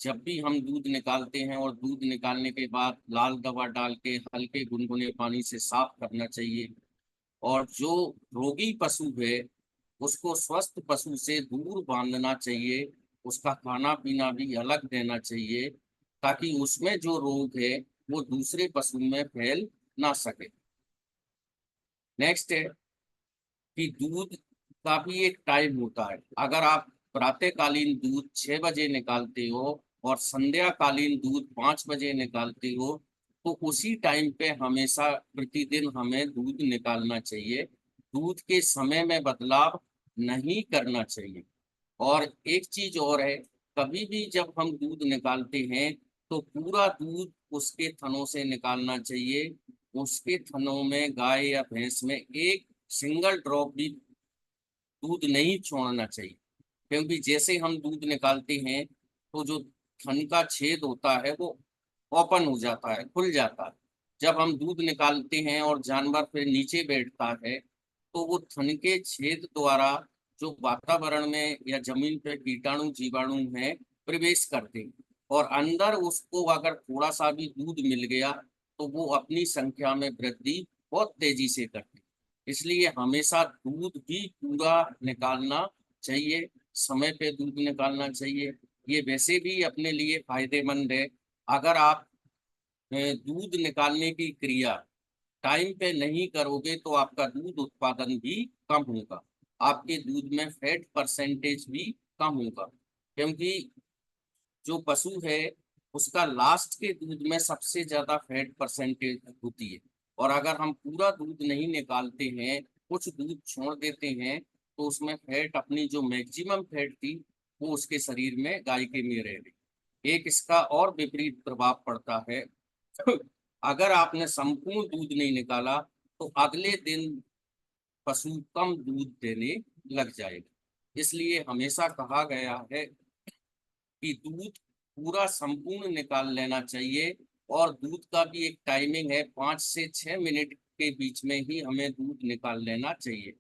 जब भी हम दूध निकालते हैं और दूध निकालने के बाद लाल दवा डाल के हल्के गुनगुने पानी से साफ करना चाहिए। और जो रोगी पशु है उसको स्वस्थ पशु से दूर बांधना चाहिए, उसका खाना पीना भी अलग देना चाहिए, ताकि उसमें जो रोग है वो दूसरे पशु में फैल ना सके। नेक्स्ट है कि दूध का भी एक टाइम होता है। अगर आप प्रातःकालीन दूध 6 बजे निकालते हो और संध्याकालीन दूध 5 बजे निकालते हो, तो उसी टाइम पे हमेशा प्रतिदिन हमें दूध निकालना चाहिए। दूध के समय में बदलाव नहीं करना चाहिए। और एक चीज और है, कभी भी जब हम दूध निकालते हैं तो पूरा दूध उसके थनों से निकालना चाहिए। उसके थनों में गाय या भैंस में एक सिंगल ड्रॉप भी दूध नहीं छोड़ना चाहिए। क्योंकि जैसे हम दूध निकालते हैं तो जो थन का छेद होता है वो ओपन हो जाता है, खुल जाता है। जब हम दूध निकालते हैं और जानवर फिर नीचे बैठता है तो वो थन के छेद द्वारा जो वातावरण में या जमीन पे कीटाणु जीवाणु हैं प्रवेश करते हैं, और अंदर उसको अगर थोड़ा सा भी दूध मिल गया तो वो अपनी संख्या में वृद्धि बहुत तेजी से करते हैं। इसलिए हमेशा दूध भी पूरा निकालना चाहिए, समय पे दूध निकालना चाहिए। ये वैसे भी अपने लिए फायदेमंद है। अगर आप दूध निकालने की क्रिया टाइम पे नहीं करोगे तो आपका दूध उत्पादन भी कम होगा, आपके दूध में फैट परसेंटेज भी कम होगा। क्योंकि जो पशु है उसका लास्ट के दूध में सबसे ज्यादा फैट परसेंटेज होती है। और अगर हम पूरा दूध नहीं निकालते हैं, कुछ दूध छोड़ देते हैं, तो उसमें फैट अपनी जो मैक्सिमम फैट थी वो उसके शरीर में गाय के में रह गई। एक इसका और विपरीत प्रभाव पड़ता है। अगर आपने संपूर्ण दूध नहीं निकाला तो अगले दिन पशु कम दूध देने लग जाएगा। इसलिए हमेशा कहा गया है कि दूध पूरा संपूर्ण निकाल लेना चाहिए। और दूध का भी एक टाइमिंग है, 5 से 6 मिनट के बीच में ही हमें दूध निकाल लेना चाहिए।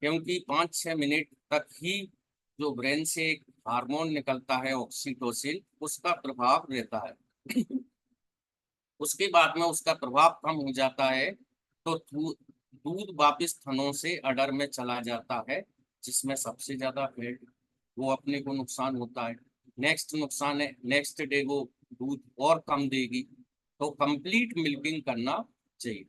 क्योंकि 5-6 मिनट तक ही जो ब्रेन से एक हार्मोन निकलता है ऑक्सीटोसिन, उसका प्रभाव रहता है। उसके बाद में उसका प्रभाव कम हो जाता है तो दूध वापिस थनों से अडर में चला जाता है, जिसमें सबसे ज्यादा फैट वो अपने को नुकसान होता है। नेक्स्ट नुकसान है, नेक्स्ट डे वो दूध और कम देगी। तो कंप्लीट मिल्किंग करना चाहिए।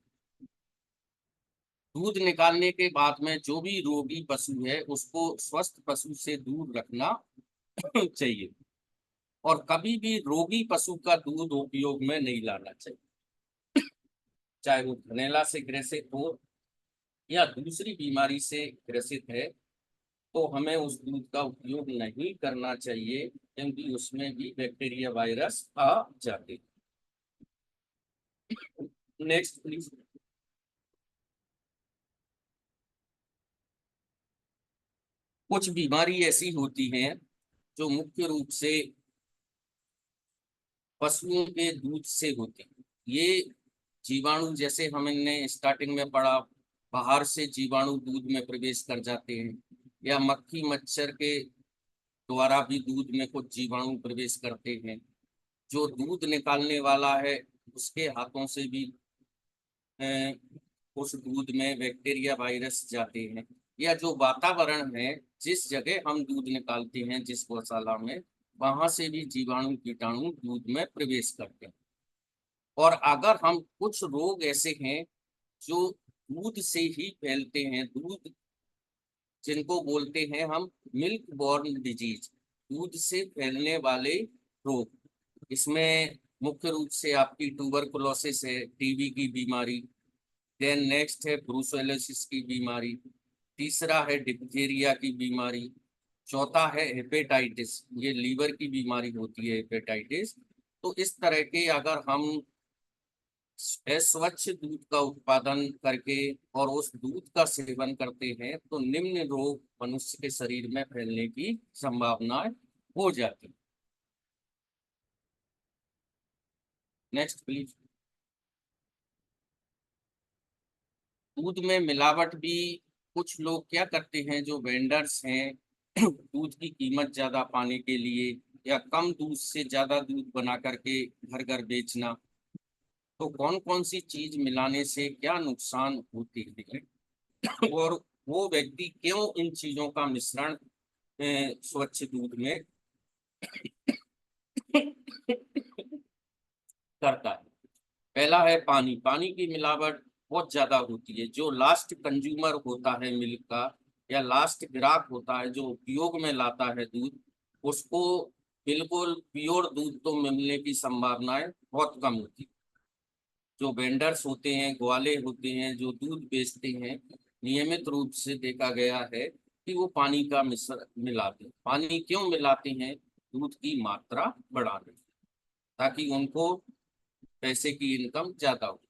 दूध निकालने के बाद में जो भी रोगी पशु है उसको स्वस्थ पशु से दूर रखना चाहिए। और कभी भी रोगी पशु का दूध उपयोग में नहीं लाना चाहिए, चाहे वो धनेला से ग्रसित हो या दूसरी बीमारी से ग्रसित है, तो हमें उस दूध का उपयोग नहीं करना चाहिए, क्योंकि उसमें भी बैक्टीरिया वायरस आ जाते। Next please. कुछ बीमारी ऐसी होती हैं जो मुख्य रूप से पशुओं के दूध से होती हैं। ये जीवाणु, जैसे हमने स्टार्टिंग में पढ़ा, बाहर से जीवाणु दूध में प्रवेश कर जाते हैं, या मक्खी मच्छर के द्वारा भी दूध में कुछ जीवाणु प्रवेश करते हैं। जो दूध निकालने वाला है उसके हाथों से भी अ, उस दूध में बैक्टीरिया वायरस जाते हैं। या जो वातावरण है, जिस जगह हम दूध निकालते हैं जिस गौशाला में, वहां से भी जीवाणु कीटाणु दूध में प्रवेश करते हैं। और अगर हम कुछ रोग ऐसे हैं जो दूध से ही फैलते हैं, दूध जिनको बोलते हैं हम मिल्क बॉर्न डिजीज, दूध से फैलने वाले रोग। इसमें मुख्य रूप से आपकी ट्यूबरकुलोसिस है, टीबी की बीमारी, देन नेक्स्ट है ब्रूसेलोसिस की बीमारी, तीसरा है डिप्थीरिया की बीमारी, चौथा है हेपेटाइटिस, ये लीवर की बीमारी होती है हेपेटाइटिस। तो इस तरह के अगर हम स्वच्छ दूध का उत्पादन करके और उस दूध का सेवन करते हैं तो निम्न रोग मनुष्य के शरीर में फैलने की संभावना हो जाती है। Next please. दूध में मिलावट भी, कुछ लोग क्या करते हैं जो वेंडर्स हैं दूध की कीमत ज्यादा पाने के लिए या कम दूध से ज्यादा दूध बना करके घर घर बेचना, तो कौन कौन सी चीज मिलाने से क्या नुकसान होती है और वो व्यक्ति क्यों इन चीजों का मिश्रण स्वच्छ दूध में करता है। पहला है पानी। पानी की मिलावट बहुत ज्यादा होती है। जो लास्ट कंज्यूमर होता है मिल्क का, या लास्ट ग्राहक होता है जो उपयोग में लाता है दूध, उसको बिल्कुल प्योर दूध तो मिलने की संभावनाएं बहुत कम होती है। जो वेंडर्स होते हैं, ग्वाले होते हैं जो दूध बेचते हैं, नियमित रूप से देखा गया है कि वो पानी का मिश्रण मिलाते हैं। पानी क्यों मिलाते हैं? दूध की मात्रा बढ़ाने, ताकि उनको पैसे की इनकम ज्यादा हो।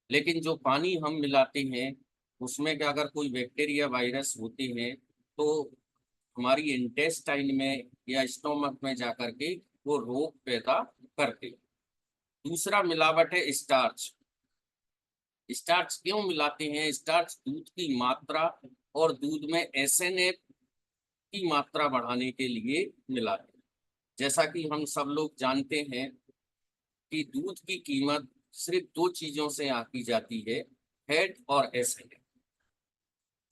लेकिन जो पानी हम मिलाते हैं उसमें क्या, अगर कोई बैक्टीरिया वायरस होते हैं तो हमारी इंटेस्टाइन में या स्टोमक में जाकर के वो रोग पैदा करते हैं। दूसरा मिलावट है स्टार्च। स्टार्च क्यों मिलाते हैं? स्टार्च दूध की मात्रा और दूध में एसएनएफ की मात्रा बढ़ाने के लिए मिलाते हैं। जैसा कि हम सब लोग जानते हैं कि दूध की कीमत सिर्फ दो चीजों से आकी जाती है, फैट और एसएनएफ।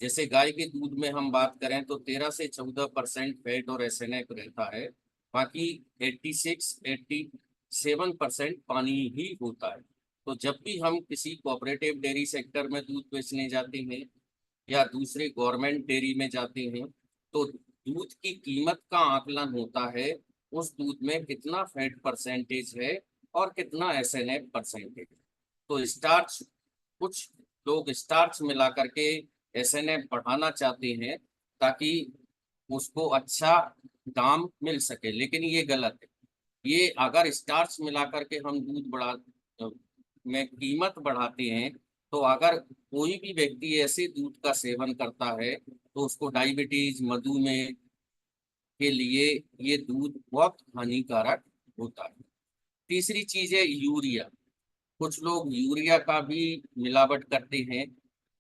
जैसे गाय के दूध में हम बात करें तो 13 से 14% फैट और एसएनएफ रहता है, बाकी 86-87% पानी ही होता है। तो जब भी हम किसी कोऑपरेटिव डेयरी सेक्टर में दूध बेचने जाते हैं या दूसरे गवर्नमेंट डेयरी में जाते हैं तो दूध की कीमत का आकलन होता है उस दूध में कितना फैट परसेंटेज है और कितना एसएनएफ परसेंटेज। तो स्टार्च, कुछ लोग स्टार्च मिला करके एसएनएफ बढ़ाना चाहते हैं ताकि उसको अच्छा दाम मिल सके, लेकिन ये गलत है। ये अगर स्टार्च मिला करके हम दूध में कीमत बढ़ाते हैं तो अगर कोई भी व्यक्ति ऐसे दूध का सेवन करता है तो उसको डायबिटीज, मधुमेह के लिए ये दूध बहुत हानिकारक होता है। तीसरी चीज है यूरिया। कुछ लोग यूरिया का भी मिलावट करते हैं।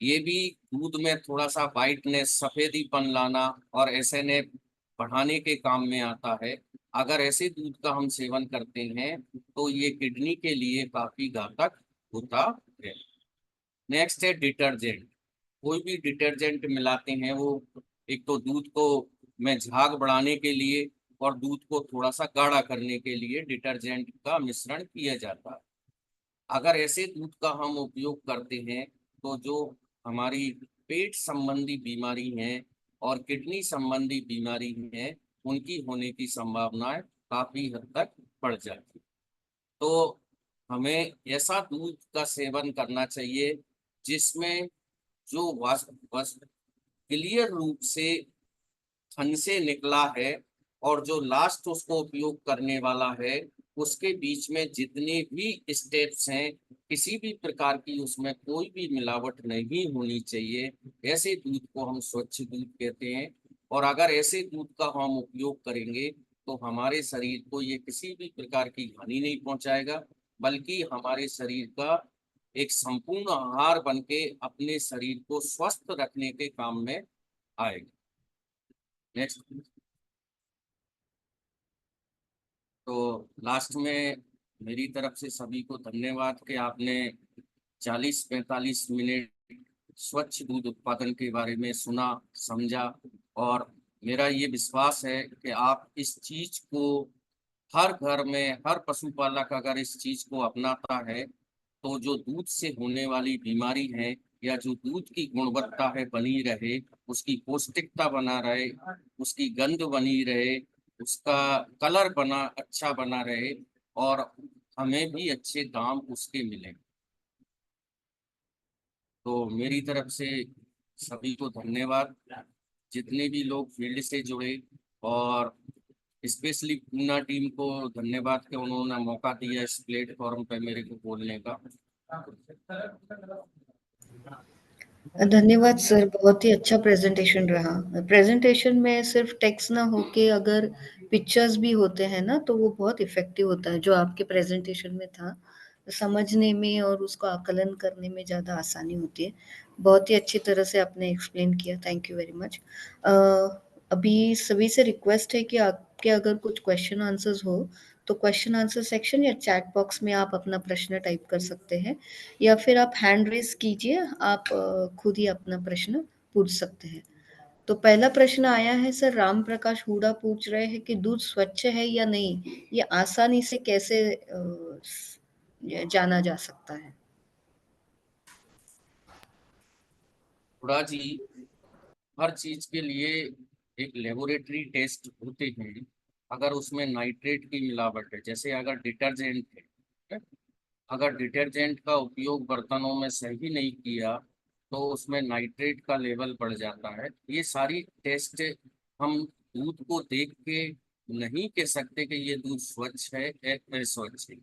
ये भी दूध में थोड़ा सा वाइटनेस, सफेदीपन लाना और एसएनएफ बढ़ाने के काम में आता है। अगर ऐसे दूध का हम सेवन करते हैं तो ये किडनी के लिए काफी घातक होता है। नेक्स्ट है डिटर्जेंट। कोई भी डिटर्जेंट मिलाते हैं वो एक तो दूध को में झाग बढ़ाने के लिए और दूध को थोड़ा सा गाढ़ा करने के लिए डिटर्जेंट का मिश्रण किया जाता है। अगर ऐसे दूध का हम उपयोग करते हैं तो जो हमारी पेट संबंधी बीमारी है और किडनी संबंधी बीमारी है उनकी होने की संभावनाएं काफी हद तक बढ़ जाती है। तो हमें ऐसा दूध का सेवन करना चाहिए जिसमें जो क्लियर रूप से थन से निकला है और जो लास्ट उसको उपयोग करने वाला है उसके बीच में जितने भी स्टेप्स हैं किसी भी प्रकार की उसमें कोई भी मिलावट नहीं होनी चाहिए। ऐसे दूध को हम स्वच्छ दूध कहते हैं। और अगर ऐसे दूध का हम उपयोग करेंगे तो हमारे शरीर को ये किसी भी प्रकार की हानि नहीं पहुंचाएगा, बल्कि हमारे शरीर का एक संपूर्ण आहार बन के अपने शरीर को स्वस्थ रखने के काम में आएगा। नेक्स्ट। तो लास्ट में मेरी तरफ से सभी को धन्यवाद कि आपने 40-45 मिनट स्वच्छ दूध उत्पादन के बारे में सुना, समझा। और मेरा ये विश्वास है कि आप इस चीज को हर घर में, हर पशुपालक अगर इस चीज को अपनाता है तो जो दूध से होने वाली बीमारी है या जो दूध की गुणवत्ता है बनी रहे, उसकी पौष्टिकता बना रहे, उसकी गंध बनी रहे, उसका कलर बना अच्छा बना रहे, और हमें भी अच्छे दाम उसके मिले। तो मेरी तरफ से सभी को धन्यवाद, जितने भी लोग फील्ड से जुड़े, और स्पेशली पूना टीम को धन्यवाद कि उन्होंने मौका दिया इस प्लेटफॉर्म पे मेरे को बोलने का। धन्यवाद सर, बहुत ही अच्छा प्रेजेंटेशन रहा। प्रेजेंटेशन में सिर्फ टेक्स्ट ना होके अगर पिक्चर्स भी होते हैं ना, तो वो बहुत इफेक्टिव होता है, जो आपके प्रेजेंटेशन में था। समझने में और उसको आकलन करने में ज़्यादा आसानी होती है। बहुत ही अच्छी तरह से आपने एक्सप्लेन किया, थैंक यू वेरी मच। अभी सभी से रिक्वेस्ट है कि आपके अगर कुछ क्वेश्चन आंसर्स हो तो क्वेश्चन आंसर सेक्शन या चैट बॉक्स में आप अपना प्रश्न टाइप कर सकते हैं, या फिर आप हैंड रेज कीजिए, आप खुद ही अपना प्रश्न पूछ सकते हैं। तो पहला प्रश्न आया है सर, राम प्रकाश हुडा पूछ रहे हैं कि दूध स्वच्छ है या नहीं, ये आसानी से कैसे जाना जा सकता है? थोड़ा जी, हर चीज के लिए एक लेबोरेटरी टेस्ट होते हैं। अगर उसमें नाइट्रेट की मिलावट है, जैसे अगर डिटर्जेंट है, अगर डिटर्जेंट का उपयोग बर्तनों में सही नहीं किया तो उसमें नाइट्रेट का लेवल बढ़ जाता है। ये सारी टेस्ट हम दूध को देख के नहीं कह सकते कि ये दूध स्वच्छ है या अस्वच्छ है।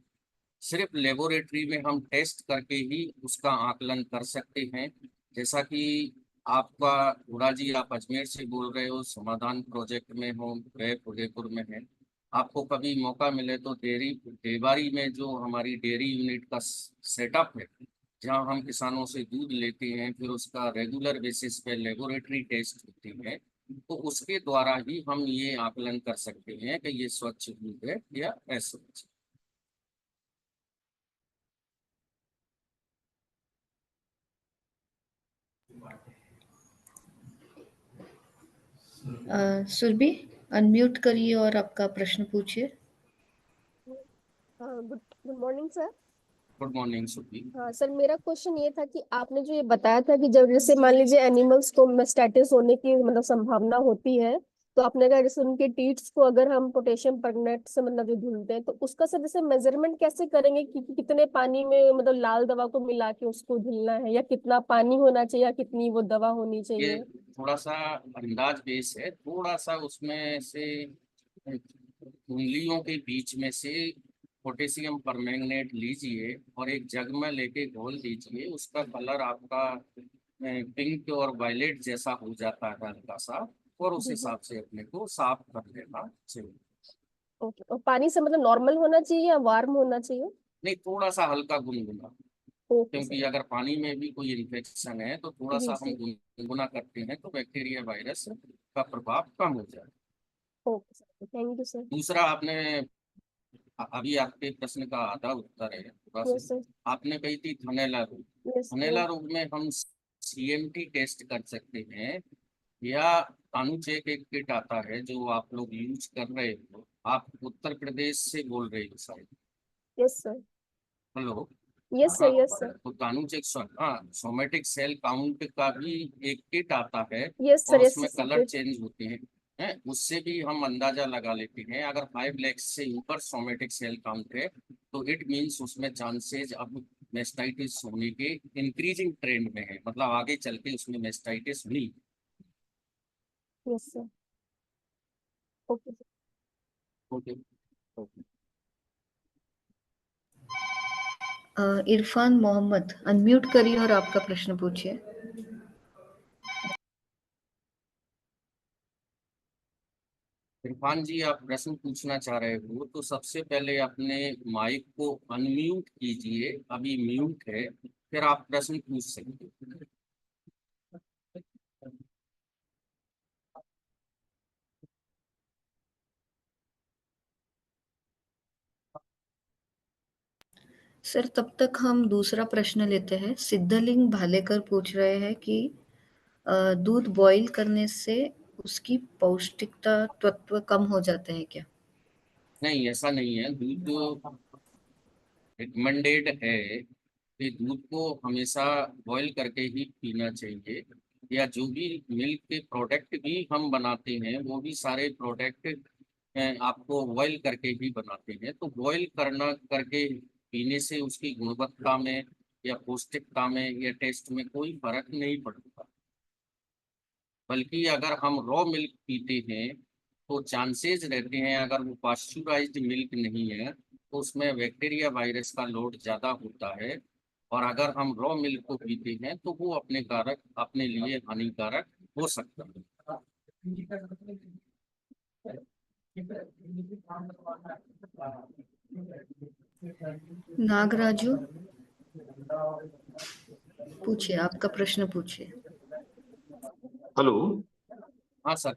सिर्फ लेबोरेटरी में हम टेस्ट करके ही उसका आकलन कर सकते हैं। जैसा कि आपका गुड़ा जी, आप अजमेर से बोल रहे हो, समाधान प्रोजेक्ट में हो, वे उदयपुर में है। आपको कभी मौका मिले तो देवारी में जो हमारी डेयरी यूनिट का सेटअप है, जहां हम किसानों से दूध लेते हैं, फिर उसका रेगुलर बेसिस पे लेबोरेटरी टेस्ट होती है, तो उसके द्वारा ही हम ये आकलन कर सकते हैं कि ये स्वच्छ दूध है या अस्वच्छ। सुरभि, अनम्यूट करिए और आपका प्रश्न पूछिए। हाँ, good good morning sir. Good morning सुखी। हाँ सर, मेरा क्वेश्चन ये था कि आपने जो ये बताया था कि जब जैसे मान लीजिए एनिमल्स को मेस्टाइटिस होने की मतलब संभावना होती है, तो आपने कहा जैसे उनके टीट्स को अगर हम पोटेशियम परमैंगनेट से मतलब जो धुलते हैं, तो उसका सर जैसे मेजरमेंट कैसे करेंगे कि कितने पानी में मतलब लाल दवा को मिला के उसको धुलना है, या कितना पानी होना चाहिए, या कितनी वो दवा होनी ये चाहिए? थोड़ा सा अंदाज बेस है, थोड़ा सा उसमें से उंगलियों के बीच में से पोटेशियम परमैंगनेट लीजिए और एक जग में लेके घोल दीजिए। उसका कलर आपका पिंक और वायलेट जैसा हो जाता है हल्का सा, और उस जी जी। हिसाब से अपने को साफ कर लेना चाहिए। ओके, और पानी से मतलब नॉर्मल होना चाहिए या वार्म होना चाहिए? नहीं, थोड़ा सा हल्का गुनगुना, ओके सर। क्योंकि अगर पानी में भी कोई इन्फेक्शन है तो थोड़ा जी सा हम जी। गुनगुना करते हैं तो बैक्टीरिया वायरस का प्रभाव कम हो जाए। Okay sir, thank you sir. दूसरा, आपने अभी आपके प्रश्न का आधा उत्तर है थोड़ा सा। Yes sir. आपने कही थी थनैला रोग। यस थनैला रोग में हम सीएमटी टेस्ट कर सकते हैं, या कानूचेक एक किट आता है जो आप लोग यूज कर रहे हो। आप उत्तर प्रदेश से बोल रहे हो शायद। Yes sir. Hello. Yes sir. हाँ, यस सर। तो कानूचेक, हाँ, सोमेटिक सेल काउंट का भी एक किट आता है, यस और सर। यस उसमें सर कलर किट। चेंज होते हैं। उससे भी हम अंदाजा लगा लेते हैं। अगर 5 लाख से ऊपर सोमेटिक सेल काउंट है तो इट मीन्स उसमें चांसेज अब मेस्टाइटिस होने के इंक्रीजिंग ट्रेंड में है, मतलब आगे चल के उसमें मेस्टाइटिस हुई। Yes sir. Okay sir. Okay. Okay. Irfan Mohammad, unmute करिए और आपका प्रश्न पूछिए। इरफान जी, आप प्रश्न पूछना चाह रहे हो तो सबसे पहले अपने माइक को अनम्यूट कीजिए, अभी म्यूट है, फिर आप प्रश्न पूछ सकते हो। सर, तब तक हम दूसरा प्रश्न लेते हैं। सिद्धलिंग भालेकर पूछ रहे हैं कि दूध बॉईल करने से उसकी पौष्टिकता तत्व कम हो जाते हैं क्या? नहीं, ऐसा नहीं है। दूध रिकमेंडेड है कि दूध को हमेशा बॉईल करके ही पीना चाहिए, या जो भी मिल्क के प्रोडक्ट भी हम बनाते हैं वो भी सारे प्रोडक्ट आपको बॉईल करके ही बनाते हैं। तो बॉईल करना करके पीने से उसकी गुणवत्ता में या पौष्टिकता में या टेस्ट में कोई फर्क नहीं पड़ता। बल्कि अगर हम रॉ मिल्क पीते हैं तो चांसेस रहते हैं, अगर वो पास्चुराइज्ड मिल्क नहीं है तो उसमें बैक्टीरिया वायरस का लोड ज़्यादा होता है, और अगर हम रॉ मिल्क को पीते हैं तो वो अपने लिए हानिकारक हो सकता है। नागराजू, पूछिए, आपका प्रश्न पूछिए। Hello. हाँ sir.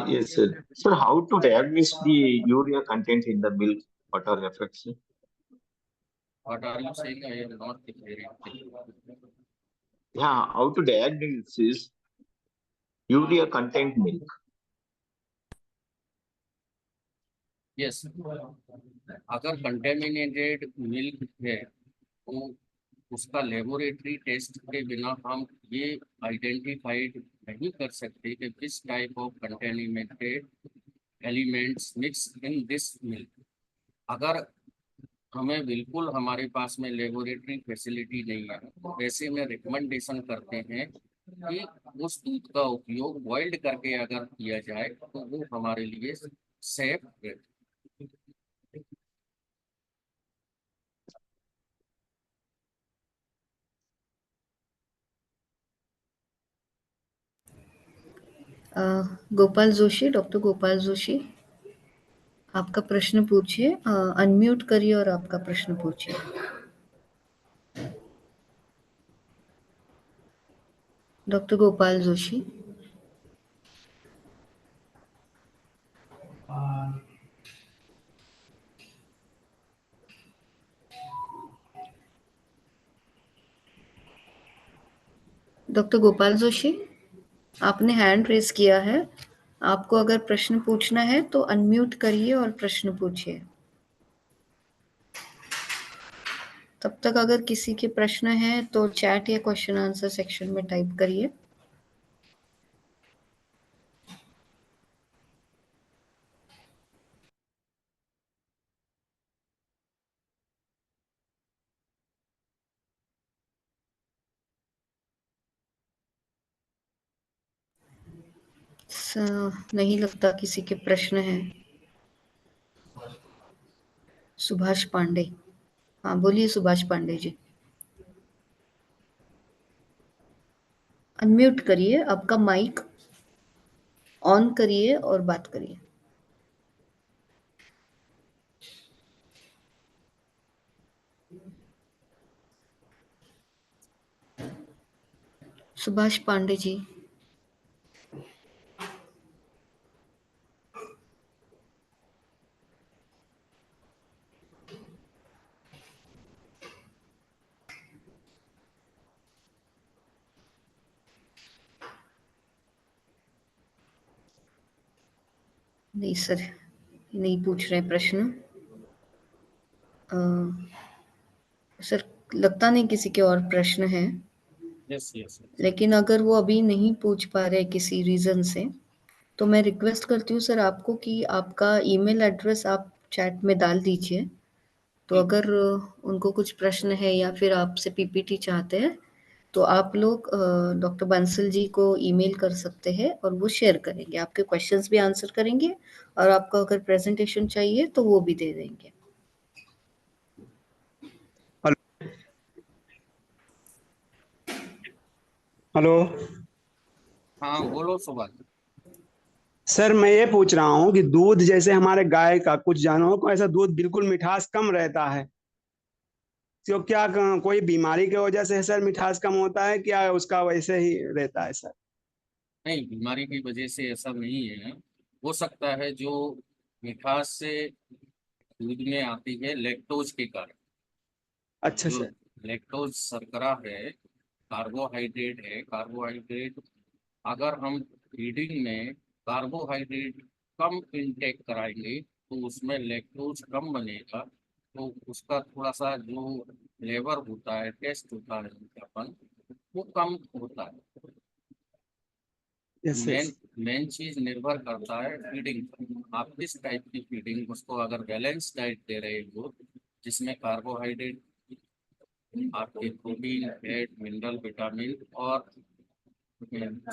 Yes, sir. Sir, how to diagnose the urea content in the milk? What are effects? What are you saying? I am not hearing. Yeah, how to diagnose this urea content milk? Yes, अगर कंटेमिनेटेड मिल्क है तो उसका लेबोरेटरी टेस्ट के बिना हम ये आइडेंटिफाइड नहीं कर सकते कि किस type of contaminated elements mix in this milk. अगर हमें बिल्कुल हमारे पास में लेबोरेटरी फैसिलिटी नहीं है तो ऐसे में रिकमेंडेशन करते हैं कि उस दूध का उपयोग बॉइल्ड करके अगर किया जाए तो वो हमारे लिए सेफ रहता है। गोपाल जोशी, डॉक्टर गोपाल जोशी, आपका प्रश्न पूछिए। अनम्यूट करिए और आपका प्रश्न पूछिए। डॉक्टर गोपाल जोशी। डॉक्टर गोपाल जोशी, आपने हैंड रेस किया है। आपको अगर प्रश्न पूछना है तो अनम्यूट करिए और प्रश्न पूछिए। तब तक अगर किसी के प्रश्न हैं तो चैट या क्वेश्चन आंसर सेक्शन में टाइप करिए। नहीं लगता किसी के प्रश्न हैं। सुभाष पांडे, हाँ बोलिए सुभाष पांडे जी। अनम्यूट करिए, आपका माइक ऑन करिए और बात करिए। सुभाष पांडे जी। नहीं सर, नहीं पूछ रहे प्रश्न। सर लगता नहीं किसी के और प्रश्न हैं। Yes yes. लेकिन अगर वो अभी नहीं पूछ पा रहे किसी रीजन से तो मैं रिक्वेस्ट करती हूँ सर आपको कि आपका ईमेल एड्रेस आप चैट में डाल दीजिए। तो अगर उनको कुछ प्रश्न है या फिर आपसे पीपीटी चाहते हैं तो आप लोग डॉक्टर बंसल जी को ईमेल कर सकते हैं और वो शेयर करेंगे, आपके क्वेश्चंस भी आंसर करेंगे और आपको अगर प्रेजेंटेशन चाहिए तो वो भी दे देंगे। हेलो। हाँ बोलो सुभाष। सर मैं ये पूछ रहा हूँ कि दूध जैसे हमारे गाय का कुछ जानवरों को ऐसा दूध बिल्कुल मिठास कम रहता है, तो क्या कोई बीमारी की वजह से सर मिठास कम होता है, क्या उसका वैसे ही रहता है सर? नहीं, बीमारी की वजह से ऐसा नहीं है। हो सकता है जो मिठास से दूध में आती है लैक्टोज के कारण। अच्छा जो सर। लैक्टोज शर्करा है, कार्बोहाइड्रेट है। कार्बोहाइड्रेट अगर हम फीडिंग में कार्बोहाइड्रेट कम इंटेक कराएंगे तो उसमें लैक्टोज कम बनेगा, तो उसका थोड़ा सा जो लेबर होता है, टेस्ट होता है उनकापन, वो कम होता है। यस मेन यस मेन चीज निर्भर करता है फीडिंग पर। आप किस टाइप की फीडिंग, उसको अगर बैलेंस डाइट दे रहे हो जिसमें कार्बोहाइड्रेट, आपके प्रोटीन, फैट, मिनरल, विटामिन और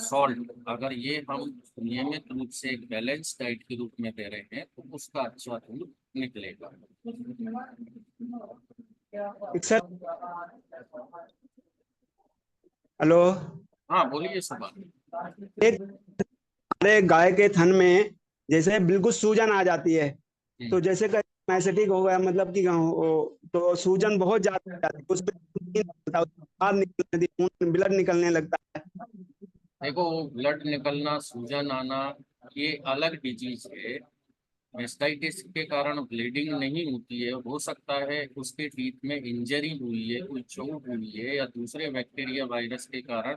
सॉल्ट, अगर ये हम नियमित रूप से एक बैलेंस डाइट के रूप में दे रहे हैं तो उसका अच्छा दूध निकलेगा। सर। हेलो। हाँ बोलिए सुभाष। एक हमारे गाय के थन में जैसे बिल्कुल सूजन आ जाती है, तो जैसे मैसेटिक हो गया, मतलब कि तो सूजन बहुत ज्यादा हो जाती है, उसमें बाहर निकलने ब्लड निकलने लगता है। देखो, ब्लड निकलना, सूजन आना, ये अलग डिजीज है। मेस्टाइटिस के कारण ब्लीडिंग नहीं होती है, हो सकता है उसके टीथ में इंजरी हुई है, कोई चोट हुई है, या दूसरे बैक्टीरिया वायरस के कारण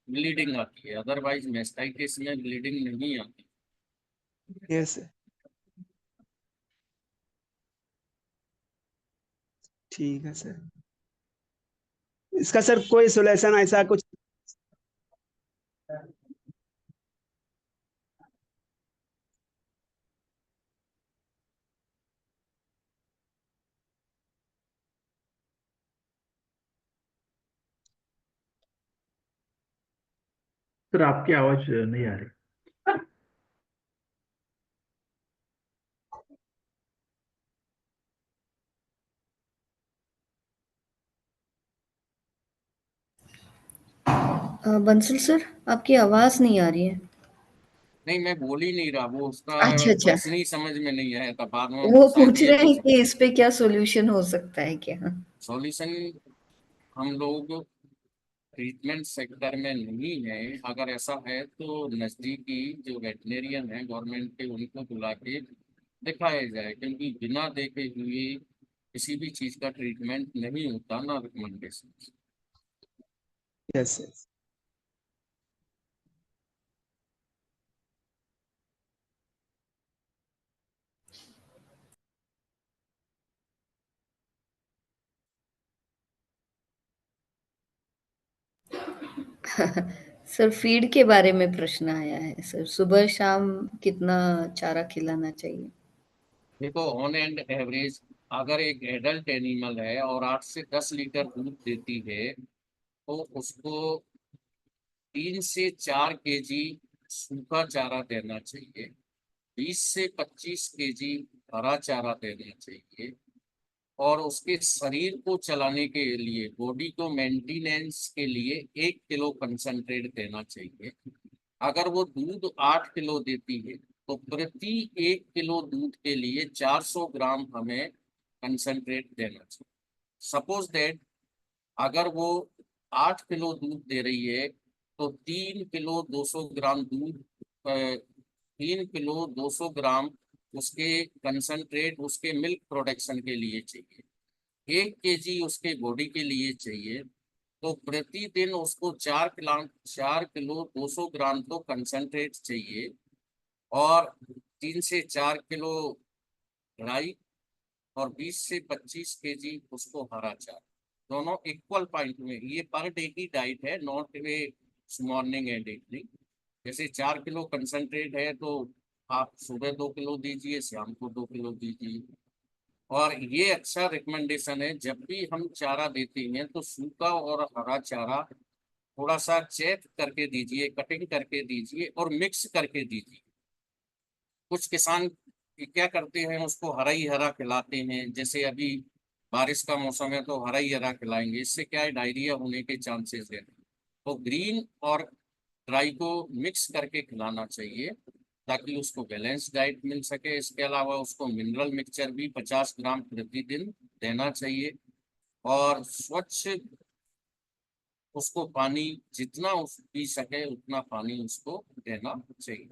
ब्लीडिंग आती है। अदरवाइज मेस्टाइटिस में ब्लीडिंग नहीं आती। यस, ठीक है सर। इसका सर कोई सोल्यूशन ऐसा कुछ? सर आपकी आवाज नहीं आ रही। बंसल सर, आपकी आवाज नहीं आ रही है। नहीं, मैं बोल ही नहीं रहा, वो उसका अच्छा अच्छा, क्वेश्चन ही समझ में नहीं आया था। बाद में वो शायद पूछ ये रहे हैं कुछ कि इस पे क्या सॉल्यूशन हो सकता है क्या। सॉल्यूशन, हम लोग ट्रीटमेंट सेक्टर में नहीं है। अगर ऐसा है तो नज़दीकी जो वेटनेरियन है गवर्नमेंट के, उनको बुला के दिखाया जाए, क्योंकि बिना देखे हुए किसी भी चीज़ का ट्रीटमेंट नहीं होता ना, recommendation. Yes yes. Sir, feed के बारे में प्रश्न आया है सर, सुबह शाम कितना चारा खिलाना चाहिए। देखो, ऑन एंड एवरेज अगर एक एडल्ट एनिमल है और 8 से 10 लीटर दूध देती है, तो उसको 3 से 4 केजी सूखा चारा देना चाहिए, 20 से 25 केजी हरा चारा देना चाहिए। और उसके शरीर को चलाने के लिए, बॉडी को मेंटेनेंस के लिए 1 किलो कंसंट्रेट देना चाहिए। अगर वो दूध 8 किलो देती है तो प्रति 1 किलो दूध के लिए 400 ग्राम हमें कंसंट्रेट देना चाहिए। सपोज दैट अगर वो 8 किलो दूध दे रही है तो 3 किलो 200 ग्राम दूध, 3 किलो 200 ग्राम उसके कंसंट्रेट उसके मिल्क प्रोडक्शन के लिए चाहिए, 1 केजी उसके बॉडी के लिए चाहिए। तो प्रतिदिन उसको 4 किलो 200 ग्राम तो कंसंट्रेट चाहिए, और 3 से 4 किलो राई, और 20 से 25 केजी उसको हरा चारा। दोनों इक्वल पॉइंट में, ये पर डे की डाइट है, not way morning and evening. जैसे 4 किलो कंसंट्रेट है तो आप सुबह 2 किलो दीजिए, शाम को 2 किलो दीजिए। और ये अच्छा रिकमेंडेशन है, जब भी हम चारा देते हैं तो सूखा और हरा चारा थोड़ा सा चेक करके दीजिए, कटिंग करके दीजिए और मिक्स करके दीजिए। कुछ किसान क्या करते हैं, उसको हरा ही हरा खिलाते हैं, जैसे अभी बारिश का मौसम है तो हरा ही हरा खिलाएंगे, इससे क्या है, डायरिया होने के चांसेस है। तो ग्रीन और ड्राई को मिक्स करके खिलाना चाहिए ताकि उसको बैलेंस डाइट मिल सके। इसके अलावा उसको मिनरल मिक्सचर भी 50 ग्राम प्रतिदिन देना चाहिए। और स्वच्छ उसको पानी, जितना उस पी सके उतना पानी उसको देना चाहिए।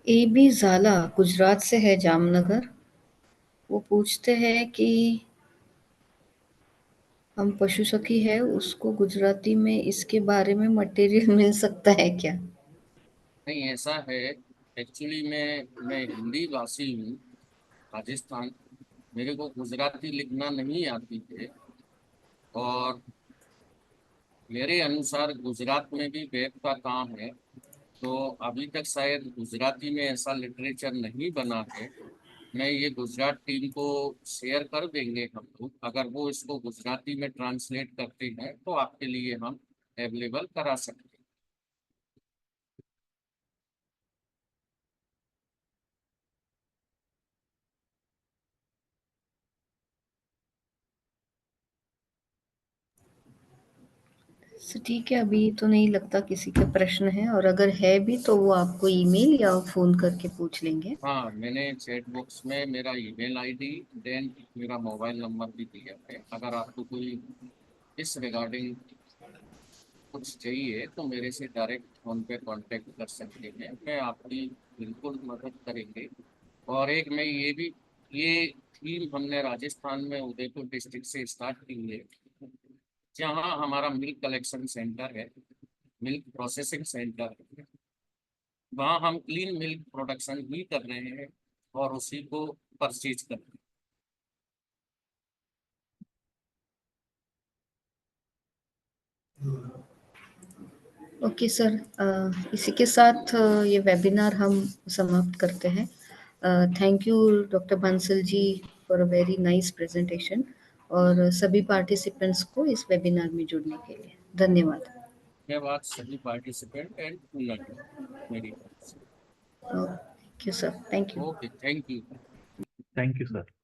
ए बी झाला गुजरात से है, जामनगर। वो पूछते हैं कि हम पशु सखी है, उसको गुजराती में इसके बारे में मटेरियल मिल सकता है क्या? नहीं, ऐसा है। एक्चुअली मैं हिंदी भाषी हूँ, राजस्थान। मेरे को गुजराती लिखना नहीं आती है, और मेरे अनुसार गुजरात में भी वेब का काम है, तो अभी तक शायद गुजराती में ऐसा लिटरेचर नहीं बना है। मैं ये गुजरात टीम को शेयर कर देंगे हम लोग, अगर वो इसको गुजराती में ट्रांसलेट करते हैं तो आपके लिए हम अवेलेबल करा सकते हैं। ठीक है, अभी तो नहीं लगता किसी के प्रश्न है, और अगर है भी तो वो आपको ईमेल या फोन करके पूछ लेंगे। हाँ, मैंने चैट बॉक्स में मेरा ईमेल आईडी देन मेरा मोबाइल नंबर भी दिया है। अगर आपको कोई इस रिगार्डिंग कुछ चाहिए तो मेरे से डायरेक्ट फोन पे कांटेक्ट कर सकते हैं, मैं आपकी बिल्कुल मदद करेंगे। और एक मैं ये थीम हमने राजस्थान में उदयपुर डिस्ट्रिक्ट से स्टार्ट की है, जहाँ हमारा मिल्क कलेक्शन सेंटर है, मिल्क प्रोसेसिंग सेंटर है। वहाँ हम क्लीन मिल्क प्रोडक्शन ही कर रहे हैं और उसी को परचेज कर रहे हैं। ओके सर, इसी के साथ ये वेबिनार हम समाप्त करते हैं। Thank you doctor Bansal ji for a very nice presentation, और सभी पार्टिसिपेंट्स को इस वेबिनार में जुड़ने के लिए धन्यवाद। धन्यवाद सभी पार्टिसिपेंट एंड मेरी तरफ से। Thank you sir, thank you. Okay, thank you. Thank you sir.